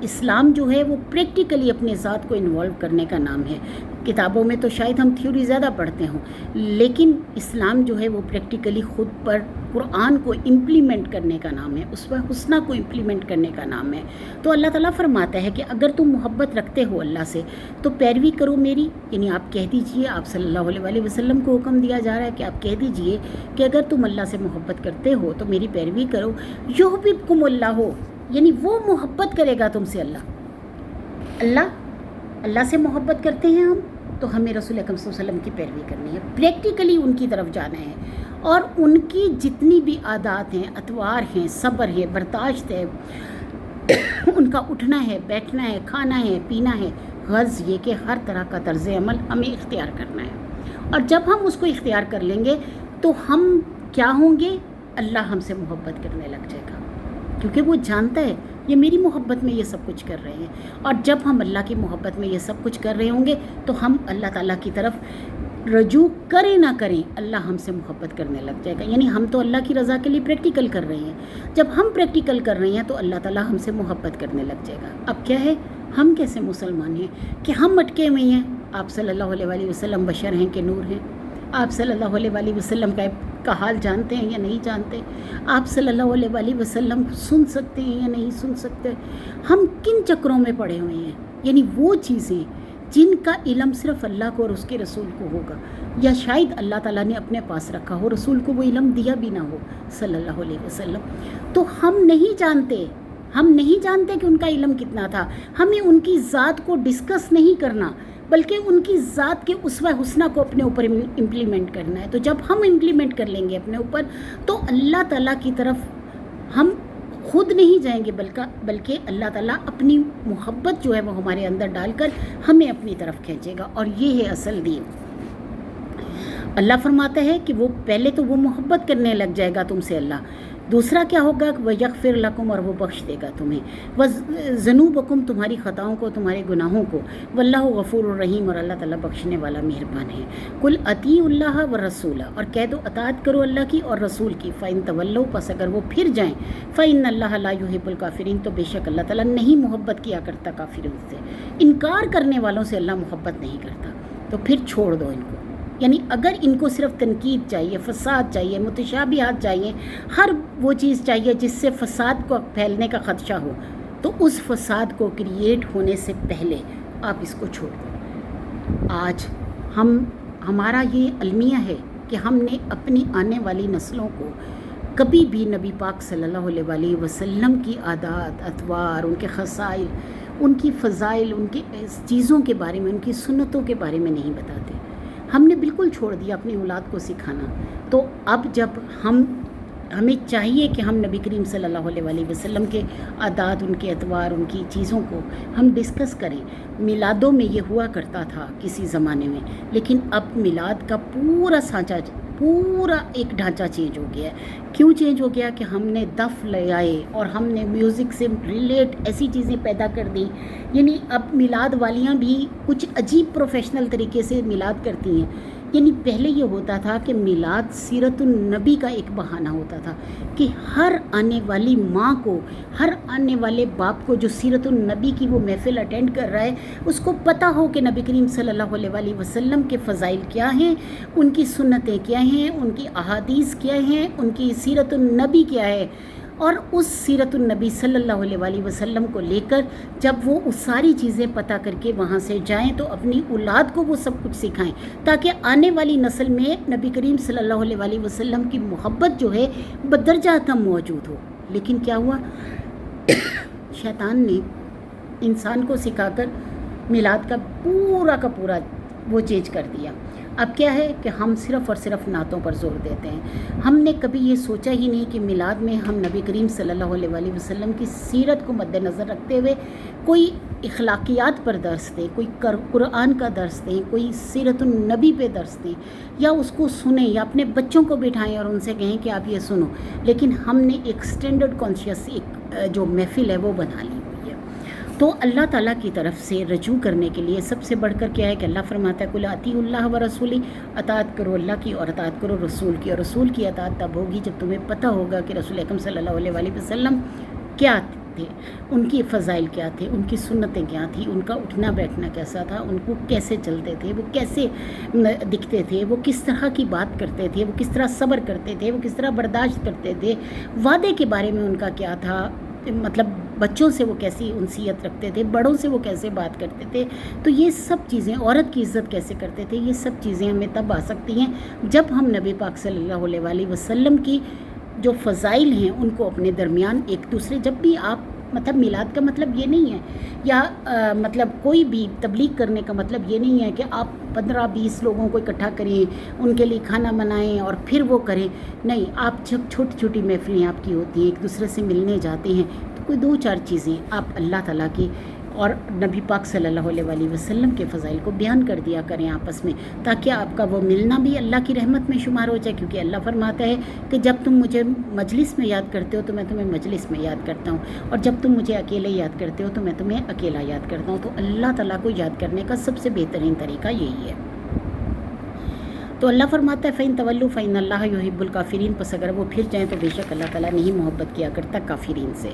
S1: اسلام جو ہے وہ پریکٹیکلی اپنے ذات کو انوالو کرنے کا نام ہے. کتابوں میں تو شاید ہم تھیوری زیادہ پڑھتے ہوں، لیکن اسلام جو ہے وہ پریکٹیکلی خود پر قرآن کو امپلیمنٹ کرنے کا نام ہے، اس پر حسنہ کو امپلیمنٹ کرنے کا نام ہے. تو اللہ تعالیٰ فرماتا ہے کہ اگر تم محبت رکھتے ہو اللہ سے تو پیروی کرو میری. یعنی آپ کہہ دیجئے، آپ صلی اللہ علیہ وسلم کو حکم دیا جا رہا ہے کہ آپ کہہ دیجئے کہ اگر تم اللہ سے محبت کرتے ہو تو میری پیروی کرو. یحببکم اللہ ہو، یعنی وہ محبت کرے گا تم سے. اللہ سے محبت کرتے ہیں ہم تو ہمیں رسول اکرم صلی اللہ علیہ وسلم کی پیروی کرنی ہے، پریکٹیکلی ان کی طرف جانا ہے، اور ان کی جتنی بھی عادات ہیں، اطوار ہیں، صبر ہے، برداشت ہے، ان کا اٹھنا ہے، بیٹھنا ہے، کھانا ہے، پینا ہے، غرض یہ کہ ہر طرح کا طرز عمل ہمیں اختیار کرنا ہے. اور جب ہم اس کو اختیار کر لیں گے تو ہم کیا ہوں گے؟ اللہ ہم سے محبت کرنے لگ جائے گا، کیونکہ وہ جانتا ہے یہ میری محبت میں یہ سب کچھ کر رہے ہیں. اور جب ہم اللہ کی محبت میں یہ سب کچھ کر رہے ہوں گے تو ہم اللہ تعالیٰ کی طرف رجوع کریں نہ کریں، اللہ ہم سے محبت کرنے لگ جائے گا. یعنی ہم تو اللہ کی رضا کے لیے پریکٹیکل کر رہے ہیں، جب ہم پریکٹیکل کر رہے ہیں تو اللہ تعالیٰ ہم سے محبت کرنے لگ جائے گا. اب کیا ہے، ہم کیسے مسلمان ہیں کہ ہم اٹکے ہوئے ہیں؟ آپ صلی اللہ علیہ وسلم بشر ہیں کہ نور ہیں؟ آپ صلی اللہ علیہ وسلم کا حال جانتے ہیں یا نہیں جانتے؟ آپ صلی اللہ علیہ وسلم سن سکتے ہیں یا نہیں سن سکتے؟ ہم کن چکروں میں پڑے ہوئے ہیں؟ یعنی وہ چیزیں جن کا علم صرف اللہ کو اور اس کے رسول کو ہوگا، یا شاید اللہ تعالیٰ نے اپنے پاس رکھا ہو، رسول کو وہ علم دیا بھی نہ ہو صلی اللہ علیہ وسلم، تو ہم نہیں جانتے کہ ان کا علم کتنا تھا. ہمیں ان کی ذات کو ڈسکس نہیں کرنا، بلکہ ان کی ذات کے اسوہ حسنہ کو اپنے اوپر امپلیمنٹ کرنا ہے. تو جب ہم امپلیمنٹ کر لیں گے اپنے اوپر تو اللہ تعالیٰ کی طرف ہم خود نہیں جائیں گے، بلکہ اللہ تعالیٰ اپنی محبت جو ہے وہ ہمارے اندر ڈال کر ہمیں اپنی طرف کھینچے گا. اور یہ ہے اصل دین. اللہ فرماتا ہے کہ وہ پہلے تو وہ محبت کرنے لگ جائے گا تم سے اللہ. دوسرا کیا ہوگا؟ وَيَغْفِرْ لَكُمْ، اور وہ بخش دے گا تمہیں. وَذُنُوبَكُمْ، تمہاری خطاؤں کو، تمہارے گناہوں کو. وَاللَّهُ غَفُورٌ رَحِيمٌ، اور اللہ تعالیٰ بخشنے والا مہربان ہے. قُلْ أَطِیعُوا اللَّهَ وَالرَّسُولَ، اور کہہ دو اطاعت کرو اللہ کی اور رسول کی. فَإِن تَوَلَّوْا، پس اگر وہ پھر جائیں. فَإِنَّ اللَّهَ لَا يُحِبُّ الْكَافِرِينَ، تو بے شک اللہ تعالیٰ نہیں محبت کیا کرتا کافروں سے. انکار کرنے والوں سے اللہ محبت نہیں کرتا. تو پھر چھوڑ دو ان کو. یعنی اگر ان کو صرف تنقید چاہیے، فساد چاہیے، متشابہات چاہیے، ہر وہ چیز چاہیے جس سے فساد کو پھیلنے کا خدشہ ہو، تو اس فساد کو کریٹ ہونے سے پہلے آپ اس کو چھوڑ دیں. آج ہمارا یہ المیہ ہے کہ ہم نے اپنی آنے والی نسلوں کو کبھی بھی نبی پاک صلی اللہ علیہ وسلم کی عادات، اطوار، ان کے خصائل، ان کی فضائل، ان کی چیزوں کے بارے میں، ان کی سنتوں کے بارے میں نہیں بتاتے. ہم نے بالکل چھوڑ دیا اپنی اولاد کو سکھانا. تو اب جب ہمیں چاہیے کہ ہم نبی کریم صلی اللہ علیہ وسلم کے عادات، ان کے اطوار، ان کی چیزوں کو ہم ڈسکس کریں. میلادوں میں یہ ہوا کرتا تھا کسی زمانے میں، لیکن اب میلاد کا پورا ایک ڈھانچہ چینج ہو گیا ہے. کیوں چینج ہو گیا؟ کہ ہم نے دف لے آئے اور ہم نے میوزک سے ریلیٹ ایسی چیزیں پیدا کر دیں. یعنی اب میلاد والیاں بھی کچھ عجیب پروفیشنل طریقے سے میلاد کرتی ہیں. یعنی پہلے یہ ہوتا تھا کہ میلاد سیرت النبی کا ایک بہانہ ہوتا تھا کہ ہر آنے والی ماں کو، ہر آنے والے باپ کو جو سیرت النبی کی وہ محفل اٹینڈ کر رہا ہے، اس کو پتہ ہو کہ نبی کریم صلی اللہ علیہ وسلم کے فضائل کیا ہیں، ان کی سنتیں کیا ہیں، ان کی احادیث کیا ہیں، ان کی سیرت النبی کیا ہے. اور اس سیرت النبی صلی اللہ علیہ وسلم کو لے کر جب وہ اس ساری چیزیں پتہ کر کے وہاں سے جائیں تو اپنی اولاد کو وہ سب کچھ سکھائیں، تاکہ آنے والی نسل میں نبی کریم صلی اللہ علیہ وسلم کی محبت جو ہے بدرجہ کم موجود ہو. لیکن کیا ہوا؟ شیطان نے انسان کو سکھا کر میلاد کا پورا وہ چینج کر دیا. اب کیا ہے کہ ہم صرف اور صرف نعتوں پر زور دیتے ہیں. ہم نے کبھی یہ سوچا ہی نہیں کہ میلاد میں ہم نبی کریم صلی اللہ علیہ وسلم کی سیرت کو مد نظر رکھتے ہوئے کوئی اخلاقیات پر درس دیں، کوئی قرآن کا درس دیں، کوئی سیرت النبی پہ درس دیں، یا اس کو سنیں، یا اپنے بچوں کو بٹھائیں اور ان سے کہیں کہ آپ یہ سنو. لیکن ہم نے ایک اسٹینڈرڈ کانشیس ایک جو محفل ہے وہ بنا لی. تو اللہ تعالیٰ کی طرف سے رجوع کرنے کے لیے سب سے بڑھ کر کیا ہے کہ اللہ فرماتا ہے قُلْ أَطِیعُوا اللَّهَ وَرَسُولَهُ، اطاعت کرو اللہ کی اور اطاعت کرو رسول کی. اور رسول کی اطاعت تب ہوگی جب تمہیں پتہ ہوگا کہ رسول اکرم صلی اللہ علیہ وسلم کیا تھے، ان کی فضائل کیا تھے، ان کی سنتیں کیا تھیں، ان کا اٹھنا بیٹھنا کیسا تھا، ان کو کیسے چلتے تھے، وہ کیسے دکھتے تھے، وہ کس طرح کی بات کرتے تھے، وہ کس طرح صبر کرتے تھے، وہ کس طرح برداشت کرتے تھے، وعدے کے بارے میں ان کا کیا تھا، مطلب بچوں سے وہ کیسی انسیت رکھتے تھے، بڑوں سے وہ کیسے بات کرتے تھے. تو یہ سب چیزیں، عورت کی عزت کیسے کرتے تھے، یہ سب چیزیں ہمیں تب آ سکتی ہیں جب ہم نبی پاک صلی اللہ علیہ وسلم کی جو فضائل ہیں ان کو اپنے درمیان ایک دوسرے، جب بھی آپ مطلب میلاد کا مطلب یہ نہیں ہے یا مطلب کوئی بھی تبلیغ کرنے کا مطلب یہ نہیں ہے کہ آپ 15-20 لوگوں کو اکٹھا کریں، ان کے لیے کھانا بنائیں اور پھر وہ کریں. نہیں، آپ جب چھوٹی چھوٹی محفلیں آپ کی ہوتی ہیں، ایک دوسرے سے ملنے جاتے ہیں، تو کوئی 2-4 چیزیں آپ اللہ تعالیٰ کی اور نبی پاک صلی اللہ علیہ وسلم کے فضائل کو بیان کر دیا کریں آپس میں، تاکہ آپ کا وہ ملنا بھی اللہ کی رحمت میں شمار ہو جائے. کیونکہ اللہ فرماتا ہے کہ جب تم مجھے مجلس میں یاد کرتے ہو تو میں تمہیں مجلس میں یاد کرتا ہوں، اور جب تم مجھے اکیلے یاد کرتے ہو تو میں تمہیں اکیلا یاد کرتا ہوں. تو اللہ تعالیٰ کو یاد کرنے کا سب سے بہترین طریقہ یہی ہے. تو اللہ فرماتا ہے فَإِن تَوَلُّوا فَإِنَّ اللَّهَ يُحِبُّ الْكَافِرِينَ، پس اگر وہ پھر جائیں تو بے شک اللہ تعالیٰ نہیں محبت کیا کرتا کافرین سے.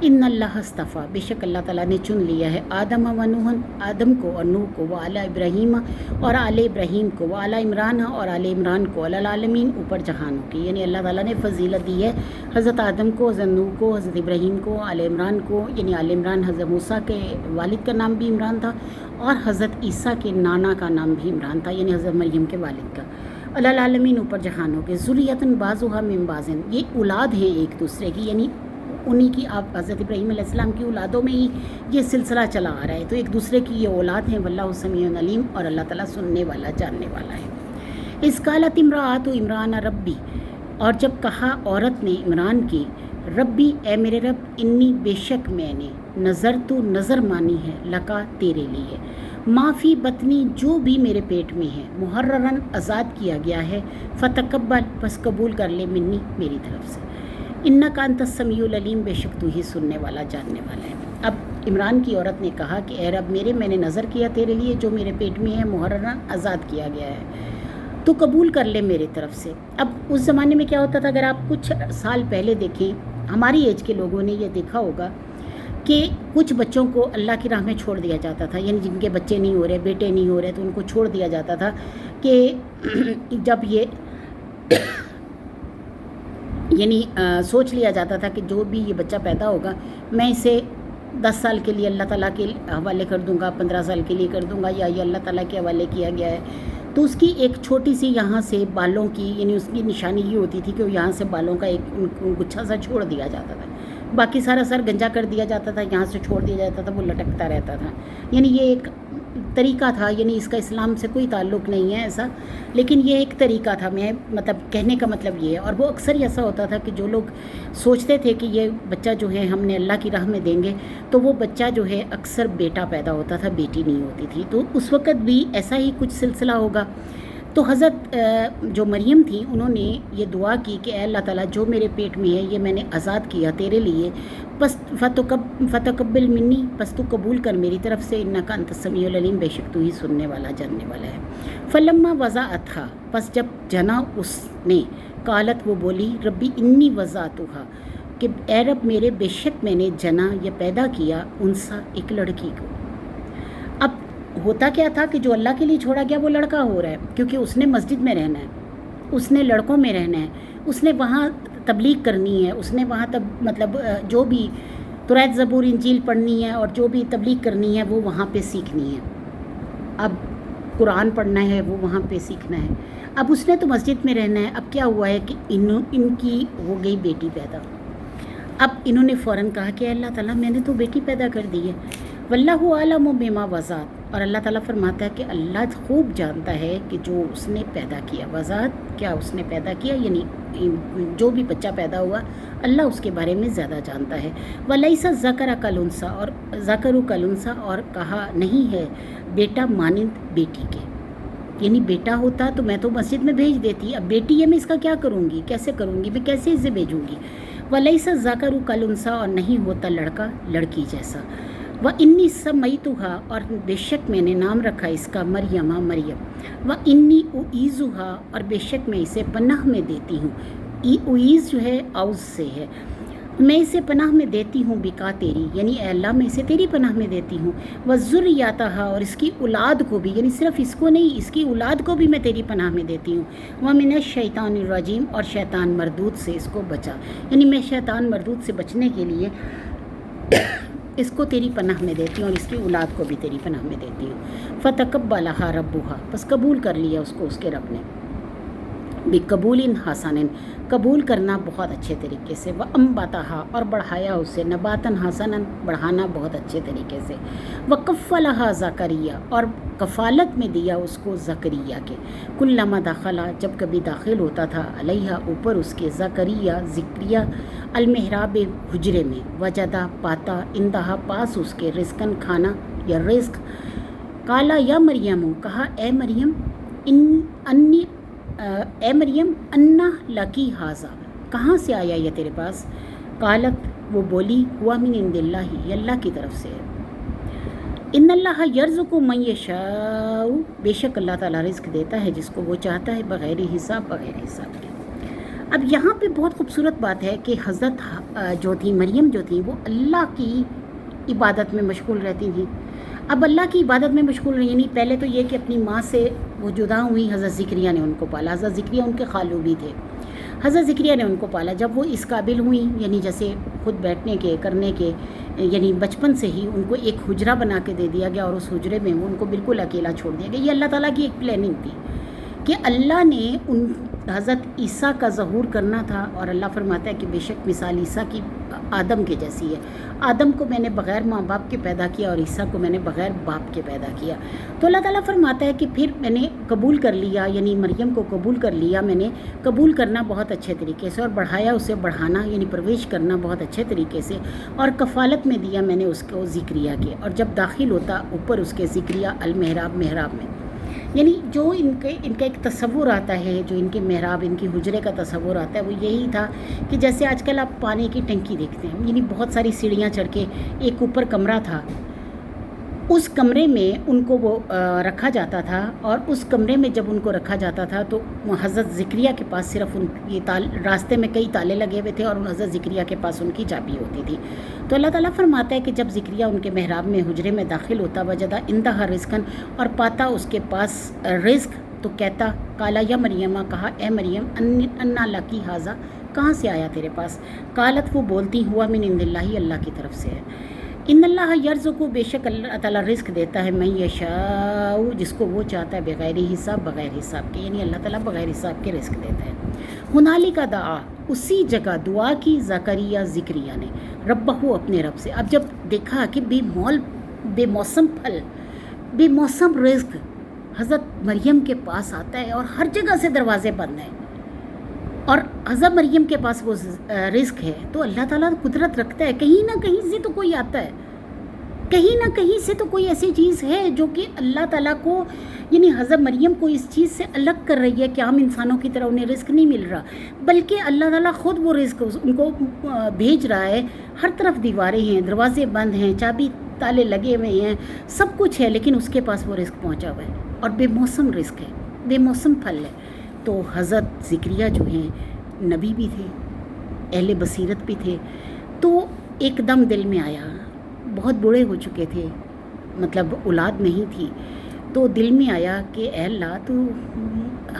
S1: ان اللہ اصطفیٰ، بے شک اللہ تعالیٰ نے چن لیا ہے آدم و نوح، آدم کو اور نوح کو، وعلی ابراہیم اور آل ابراہیم کو، وعلی عمران اور آل عمران کو، علی العالمین اوپر جہانوں کی. یعنی اللہ تعالیٰ نے فضیلت دی ہے حضرت آدم کو، حضرت نوح کو، حضرت ابراہیم کو، آل عمران کو. یعنی آل عمران حضرت موسیٰ کے والد کا نام بھی عمران تھا، اور حضرت عیسیٰ کے نانا کا نام بھی عمران تھا، یعنی حضرت مریم کے والد کا. علی العالمین اوپر جہانوں کے. ذریۃ بعضھا من بعض، یہ اولاد ہیں ایک دوسرے کی، یعنی انہی کی آپ حضرت ابراہیم علیہ السلام کی اولادوں میں ہی یہ سلسلہ چلا آ رہا ہے. تو ایک دوسرے کی یہ اولاد ہیں. واللہ سمیع علیم، اور اللہ تعالیٰ سننے والا جاننے والا ہے. اذ قالت امرأۃ عمران ربی، اور جب کہا عورت نے عمران کی، ربی اے میرے رب، انی بے شک میں نے، نظر تو نظر مانی ہے، لکا تیرے لیے، معافی بطنی جو بھی میرے پیٹ میں ہے، محررن آزاد کیا گیا ہے، فتقبل پس قبول کر لے، منی میری طرف سے، انک انت السمیع العلیم، بے شک تو ہی سننے والا جاننے والا ہے. اب عمران کی عورت نے کہا کہ اے رب میرے، میں نے نظر کیا تیرے لیے جو میرے پیٹ میں ہے، محررن آزاد کیا گیا ہے، تو قبول کر لے میرے طرف سے. اب اس زمانے میں کیا ہوتا تھا، اگر آپ کچھ سال پہلے دیکھیں، ہماری ایج کے لوگوں نے یہ دیکھا ہوگا کہ کچھ بچوں کو اللہ کی راہ میں چھوڑ دیا جاتا تھا. یعنی جن کے بچے نہیں ہو رہے، بیٹے نہیں ہو رہے، تو ان کو چھوڑ دیا جاتا تھا کہ جب یہ یعنی سوچ لیا جاتا تھا کہ جو بھی یہ بچہ پیدا ہوگا میں اسے 10 سال کے لیے اللہ تعالیٰ کے حوالے کر دوں گا، 15 سال کے لیے کر دوں گا، یا یہ اللہ تعالیٰ کے حوالے کیا گیا ہے. تو اس کی ایک چھوٹی سی یہاں سے بالوں کی، یعنی اس کی نشانی یہ ہوتی تھی کہ وہ یہاں سے بالوں کا ایک گچھا سا چھوڑ دیا جاتا تھا، باقی سارا سر گنجا کر دیا جاتا تھا، یہاں سے چھوڑ دیا جاتا تھا، وہ لٹکتا رہتا تھا. یعنی یہ ایک طریقہ تھا، یعنی اس کا اسلام سے کوئی تعلق نہیں ہے ایسا، لیکن یہ ایک طریقہ تھا. میں مطلب کہنے کا مطلب یہ ہے. اور وہ اکثر ایسا ہوتا تھا کہ جو لوگ سوچتے تھے کہ یہ بچہ جو ہے ہم نے اللہ کی راہ میں دیں گے، تو وہ بچہ جو ہے اکثر بیٹا پیدا ہوتا تھا، بیٹی نہیں ہوتی تھی. تو اس وقت بھی ایسا ہی کچھ سلسلہ ہوگا. تو حضرت جو مریم تھیں انہوں نے یہ دعا کی کہ اے اللہ تعالیٰ جو میرے پیٹ میں ہے یہ میں نے آزاد کیا تیرے لیے، پس فتقبل منی، پس تو قبول کر میری طرف سے، انک انت السمیع العلیم، بے شک تو ہی سننے والا جاننے والا ہے. فلما وضعتھا، پس جب جنا اس نے، قالت وہ بولی، ربی انی وضعتھا، کہ اے رب میرے، بے شک میں نے جنا یا پیدا کیا، انسا ایک لڑکی کو. اب ہوتا کیا تھا کہ جو اللہ کے لیے چھوڑا گیا وہ لڑکا ہو رہا ہے، کیونکہ اس نے مسجد میں رہنا ہے، اس نے لڑکوں میں رہنا ہے، اس نے وہاں تبلیغ کرنی ہے، اس نے وہاں مطلب جو بھی تورات زبور انجیل پڑھنی ہے اور جو بھی تبلیغ کرنی ہے وہ وہاں پہ سیکھنی ہے. اب قرآن پڑھنا ہے وہ وہاں پہ سیکھنا ہے. اب اس نے تو مسجد میں رہنا ہے. اب کیا ہوا ہے کہ ان کی ہو گئی بیٹی پیدا. اب انہوں نے فوراً کہا کہ اللہ تعالیٰ میں نے تو بیٹی پیدا کر دی ہے. واللہ عالم بما وضعت، اور اللہ تعالیٰ فرماتا ہے کہ اللہ خوب جانتا ہے کہ جو اس نے پیدا کیا. وضعت کیا اس نے پیدا کیا، یعنی جو بھی بچہ پیدا ہوا اللہ اس کے بارے میں زیادہ جانتا ہے. وَلَيْسَ الذَّكَرُ كَالْأُنثىٰ، اور ذکر کالانثیٰ، اور کہا نہیں ہے بیٹا مانند بیٹی کے. یعنی بیٹا ہوتا تو میں تو مسجد میں بھیج دیتی، اب بیٹی ہے میں اس کا کیا کروں گی، کیسے کروں گی، میں کیسے اسے بھیجوں گی. وَلَيْسَ الذَّكَرُ كَالْأُنثىٰ، اور نہیں ہوتا لڑکا لڑکی جیسا. وَإِنِّي سَمَّيْتُهَا، اور بے شک میں نے نام رکھا اس کا مریم، مریم. وَإِنِّي أُعِيذُهَا، اور بے شک میں اسے پناہ میں دیتی ہوں. اعیذ جو ہے اعوذ سے ہے، میں اسے پناہ میں دیتی ہوں بکا تیری، یعنی اے اللہ میں اسے تیری پناہ میں دیتی ہوں، وذریاتہا، اور اس کی اولاد کو بھی، یعنی صرف اس کو نہیں، اس کی اولاد کو بھی میں تیری پناہ میں دیتی ہوں، ومن الشیطان الرجیم، اور شیطان مردود سے اس کو بچا، یعنی میں شیطان مردود سے بچنے کے لیے اس کو تیری پناہ میں دیتی ہوں اور اس کی اولاد کو بھی تیری پناہ میں دیتی ہوں۔ فتقبلہا ربہا، بس قبول کر لیا اس کو اس کے رب نے، بقبول حسن، قبول کرنا بہت اچھے طریقے سے، وانبتہا، اور بڑھایا اسے، نباتن حسنا، بڑھانا بہت اچھے طریقے سے، وکفلہا زکریا، اور کفالت میں دیا اس کو زکریا کے، کلما دخلا، جب کبھی داخل ہوتا تھا، علیہ، اوپر اس کے، زکریا المحراب، حجرے میں، وجدہ، پاتا، اندہا، پاس اس کے، رزقن، کھانا یا رزق، قالا یا مریم، کہا اے مریم، اے مریم، انا لکی ہاذا، کہاں سے آیا یہ تیرے پاس؟ قالت، وہ بولی، ہوا من عند اللہ، یہ اللہ کی طرف سے ہے، ان اللہ یرزق من یشاء، بے شک اللہ تعالیٰ رزق دیتا ہے جس کو وہ چاہتا ہے، بغیر حساب، بغیر حساب کے۔ اب یہاں پہ بہت خوبصورت بات ہے کہ حضرت جو تھی مریم جو تھی، وہ اللہ کی عبادت میں مشغول رہتی تھیں۔ اب اللہ کی عبادت میں مشغول رہی، یعنی پہلے تو یہ کہ اپنی ماں سے وہ جدا ہوئی، حضرت زکریا نے ان کو پالا، حضرت زکریا ان کے خالو بھی تھے، حضرت زکریا نے ان کو پالا، جب وہ اس قابل ہوئیں، یعنی جیسے خود بیٹھنے کے، کرنے کے، یعنی بچپن سے ہی ان کو ایک حجرہ بنا کے دے دیا گیا، اور اس حجرے میں ان کو بالکل اکیلا چھوڑ دیا گیا۔ یہ اللہ تعالیٰ کی ایک پلاننگ تھی کہ اللہ نے ان حضرت عیسیٰ کا ظہور کرنا تھا، اور اللہ فرماتا ہے کہ بے شک مثال عیسیٰ کی آدم کے جیسی ہے، آدم کو میں نے بغیر ماں باپ کے پیدا کیا اور عیسیٰ کو میں نے بغیر باپ کے پیدا کیا۔ تو اللہ تعالیٰ فرماتا ہے کہ پھر میں نے قبول کر لیا، یعنی مریم کو قبول کر لیا میں نے، قبول کرنا بہت اچھے طریقے سے، اور بڑھایا اسے، بڑھانا یعنی پرویش کرنا بہت اچھے طریقے سے، اور کفالت میں دیا میں نے اس کو زکریا کے، اور جب داخل ہوتا اوپر اس کے زکریا المحراب، محراب میں، یعنی جو ان کا ایک تصور آتا ہے، جو ان کے محراب، ان کی حجرے کا تصور آتا ہے، وہ یہی تھا کہ جیسے آج کل آپ پانی کی ٹنکی دیکھتے ہیں، یعنی بہت ساری سیڑھیاں چڑھ کے ایک اوپر کمرہ تھا، اس کمرے میں ان کو وہ رکھا جاتا تھا، اور اس کمرے میں جب ان کو رکھا جاتا تھا تو حضرت زکریا کے پاس صرف راستے میں کئی تالے لگے ہوئے تھے، اور ان حضرت زکریا کے پاس ان کی چابی ہوتی تھی۔ تو اللہ تعالیٰ فرماتا ہے کہ جب زکریا ان کے محراب میں، حجرے میں داخل ہوتا، وجدہ اندہا رزقن، اور پاتا اس کے پاس رزق، تو کہتا، قالا یا مریم، کہا اے مریم، انا لکی ہاذا، کہاں سے آیا تیرے پاس؟ قالت، وہ بولتی، ہوا من عند اللہ، اللہ کی طرف سے ہے، ان اللہ یرزق، بے شک اللہ تعالیٰ رزق دیتا ہے، من یشاء، جس کو وہ چاہتا ہے، بغیر حساب، بغیر حساب کے، یعنی اللہ تعالیٰ بغیر حساب کے رزق دیتا ہے۔ ہنالک دعا، اسی جگہ دعا کی زکریا نے، ربہ، اپنے رب سے۔ اب جب دیکھا کہ بے موسم پھل، بے موسم رزق حضرت مریم کے پاس آتا ہے، اور ہر جگہ سے دروازے بند ہیں، اور حضرت مریم کے پاس وہ رزق ہے، تو اللہ تعالیٰ قدرت رکھتا ہے، کہیں نہ کہیں سے تو کوئی آتا ہے، کہیں نہ کہیں سے تو کوئی ایسی چیز ہے جو کہ اللہ تعالیٰ کو، یعنی حضرت مریم کو اس چیز سے الگ کر رہی ہے کہ عام انسانوں کی طرح انہیں رزق نہیں مل رہا، بلکہ اللہ تعالیٰ خود وہ رزق ان کو بھیج رہا ہے۔ ہر طرف دیواریں ہیں، دروازے بند ہیں، چابی تالے لگے ہوئے ہیں، سب کچھ ہے، لیکن اس کے پاس وہ رزق پہنچا ہوا ہے، اور بے موسم رزق ہے، بے موسم پھل ہے۔ تو حضرت زکریا جو ہیں نبی بھی تھے، اہل بصیرت بھی تھے، تو ایک دم دل میں آیا، بہت بوڑھے ہو چکے تھے، مطلب اولاد نہیں تھی، تو دل میں آیا کہ اے اللہ، تو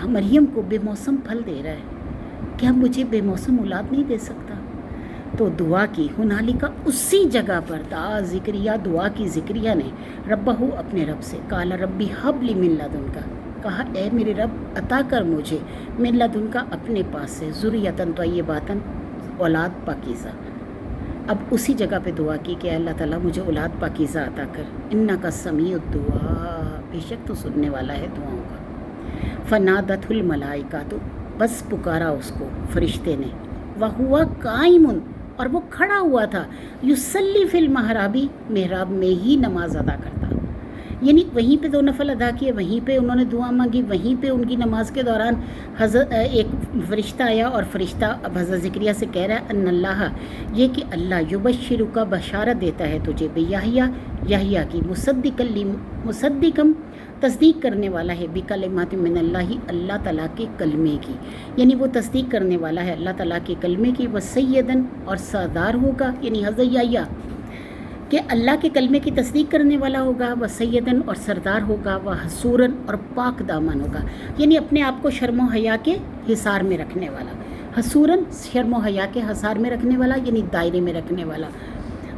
S1: مریم کو بے موسم پھل دے رہا ہے، کیا مجھے بے موسم اولاد نہیں دے سکتا؟ تو دعا کی، ہنالکا، اسی جگہ پر، دعا زکریا، دعا کی زکریا نے، ربہ، اپنے رب سے، قال ربی ہب لی من لدنک، کہا اے میرے رب عطا کر مجھے، من لدنک، اپنے پاس سے، ذریۃ طیبۃ، اولاد پاکیزہ۔ اب اسی جگہ پہ دعا کی کہ اللہ تعالیٰ مجھے اولاد پاکیزہ عطا کر، انک سمیع الدعاء، بے شک تو سننے والا ہے دعاؤں کا۔ فنادت الملائکۃ، بس پکارا اس کو فرشتے نے، وہوا قائم، اور وہ کھڑا ہوا تھا، یصلی فی المحراب، محراب میں ہی نماز ادا کرتا، یعنی وہیں پہ 2 نفل ادا کیے، وہیں پہ انہوں نے دعا مانگی، وہیں پہ ان کی نماز کے دوران حضرت ایک فرشتہ آیا، اور فرشتہ اب حضرت زکریا سے کہہ رہا ہے، ان اللہ، یہ کہ اللہ یبشرک کا بشارت دیتا ہے تجھے، بیحییٰ، یحییٰ کی، مصدقم، تصدیق کرنے والا ہے بکلمات من اللہ، اللہ تعالیٰ کے کلمے کی، یعنی وہ تصدیق کرنے والا ہے اللہ تعالیٰ کے کلمے کی، وہ سیدن اور سردار ہوگا، یعنی حضرت یحییٰ کہ اللہ کے کلمے کی تصدیق کرنے والا ہوگا، وہ سیدن اور سردار ہوگا، وہ حصوراً اور پاک دامن ہوگا، یعنی اپنے آپ کو شرم و حیا کے حصار میں رکھنے والا، حصوراً شرم و حیا کے حصار میں رکھنے والا یعنی دائرے میں رکھنے والا،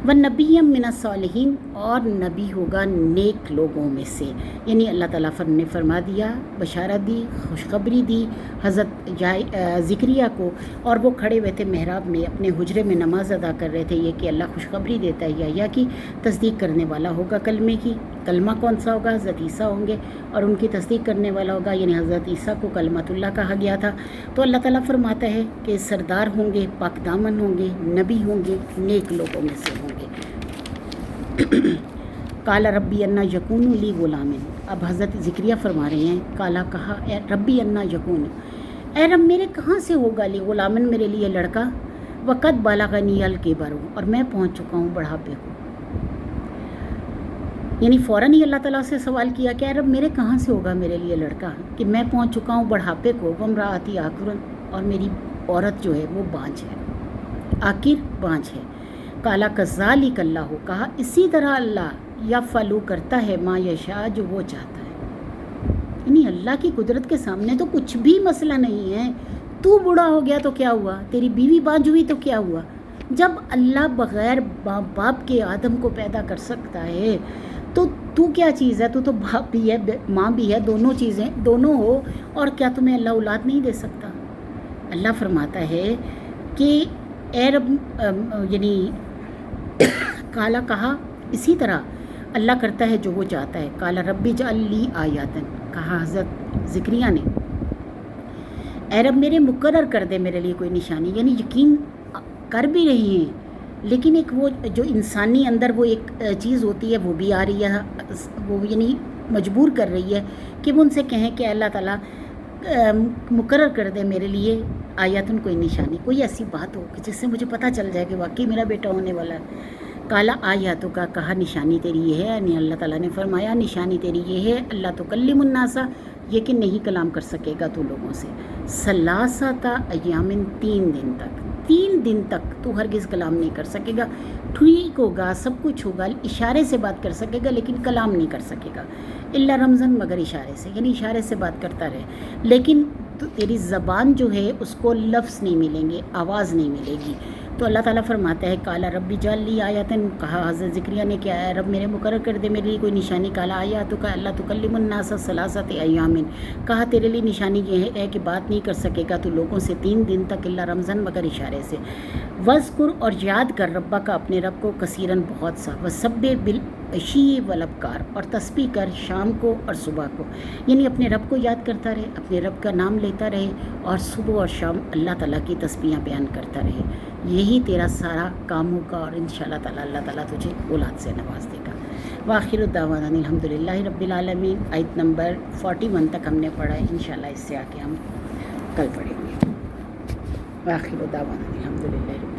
S1: وَنَبِيًّا مِّنَ الصَّالِحِينَ اور نبی ہوگا نیک لوگوں میں سے، یعنی اللہ تعالیٰ نے فرما دیا، بشارت دی، خوشخبری دی حضرت زکریا کو، اور وہ کھڑے ہوئے تھے محراب میں اپنے حجرے میں نماز ادا کر رہے تھے، یہ کہ اللہ خوشخبری دیتا ہے یحییٰ کی تصدیق کرنے والا ہوگا کلمے کی، کلمہ کون سا ہوگا؟ حضرت عیسیٰ ہوں گے، اور ان کی تصدیق کرنے والا ہوگا، یعنی حضرت عیسیٰ کو کلمۃ اللہ کہا گیا تھا۔ تو اللہ تعالیٰ فرماتا ہے کہ سردار ہوں گے، پاک دامن ہوں گے، نبی ہوں گے، نیک لوگوں میں سے ہوں گے۔ قال ربی انا یکون لی غلام، اب حضرت زکریا فرما رہے ہیں، کالا کہا اے ربی انا یکون، اے رب میرے کہاں سے ہوگا لی غلامن میرے لیے لڑکا، وقت بلغنی الکبر اور میں پہنچ چکا ہوں بڑھاپے کو، یعنی فوراً ہی اللہ تعالیٰ سے سوال کیا کہ اے رب میرے کہاں سے ہوگا میرے لیے لڑکا کہ میں پہنچ چکا ہوں بڑھاپے کو، وامرأتی عاقر اور میری عورت جو ہے وہ بانجھ ہے، عاقر بانجھ ہے۔ کالا کذالک اللہ، کہا اسی طرح اللہ یفعل کرتا ہے ما یشاء جو وہ چاہتا ہے، یعنی اللہ کی قدرت کے سامنے تو کچھ بھی مسئلہ نہیں ہے، تو بوڑھا ہو گیا تو کیا ہوا، تیری بیوی بانجھ ہوئی تو کیا ہوا، جب اللہ بغیر باپ کے آدم کو پیدا کر سکتا ہے تو کیا چیز ہے، تو باپ بھی ہے ماں بھی ہے، دونوں چیزیں دونوں ہو، اور کیا تمہیں اللہ اولاد نہیں دے سکتا؟ اللہ فرماتا ہے کہ اے رب یعنی کالا کہا اسی طرح اللہ کرتا ہے جو وہ چاہتا ہے، کالا ربی اجعل لی آیاتن، کہا حضرت زکریا نے اے رب میرے مقرر کر دے میرے لیے کوئی نشانی، یعنی یقین کر بھی رہی ہیں لیکن ایک وہ جو انسانی اندر وہ ایک چیز ہوتی ہے وہ بھی آ رہی ہے، وہ یعنی مجبور کر رہی ہے کہ وہ ان سے کہیں کہ اللہ تعالیٰ مقرر کر دے میرے لیے آیاتن کوئی نشانی، کوئی ایسی بات ہو کہ جس سے مجھے پتہ چل جائے کہ واقعی میرا بیٹا ہونے والا ہے۔ کالا آیاتوں کا، کہا نشانی تیری یہ ہے، یعنی اللہ تعالیٰ نے فرمایا نشانی تیری یہ ہے، اللہ تکلم الناس، یہ کہ نہیں کلام کر سکے گا تو لوگوں سے، ثلاثۃ ایام 3 دن تک، 3 دن تک تو ہرگز کلام نہیں کر سکے گا، ٹھیک ہوگا سب کچھ ہوگا، اشارے سے بات کر سکے گا لیکن کلام نہیں کر سکے گا، الا رمزن مگر اشارے سے، یعنی اشارے سے بات کرتا رہے، لیکن تیری زبان جو ہے اس کو لفظ نہیں ملیں گے، آواز نہیں ملے گی۔ تو اللہ تعالیٰ فرماتا ہے کالا ربی اجعل لی آیاتن، کہا حضرت زکریا نے کیا ہے رب میرے مقرر کر دے میرے لیے کوئی نشانی، کالا آیاتوں کا اللہ تکلم الناس ثلاثۃ ایام، کہا تیرے لیے نشانی یہ ہے کہ بات نہیں کر سکے گا تو لوگوں سے 3 دن تک، الا رمزن مگر اشارے سے، وذکر اور یاد کر ربا کا اپنے رب کو کثیرن بہت سا، وسبح بالعشی والابکار اور تسبیح کر شام کو اور صبح کو، یعنی اپنے رب کو یاد کرتا رہے، اپنے رب کا نام لیتا رہے اور صبح اور شام اللہ تعالیٰ کی تسبیحاں بیان کرتا رہے، یہی تیرا سارا کام ہوگا اور انشاءاللہ تعالیٰ اللہ تعالیٰ تجھے اولاد سے نواز دے گا۔ وآخر الدعوانا الحمدللہ رب العالمین، آیت نمبر 41 تک ہم نے پڑھا ہے، انشاءاللہ اس سے آگے ہم کل پڑھیں گے۔ وآخر الدعوانا الحمدللہ رب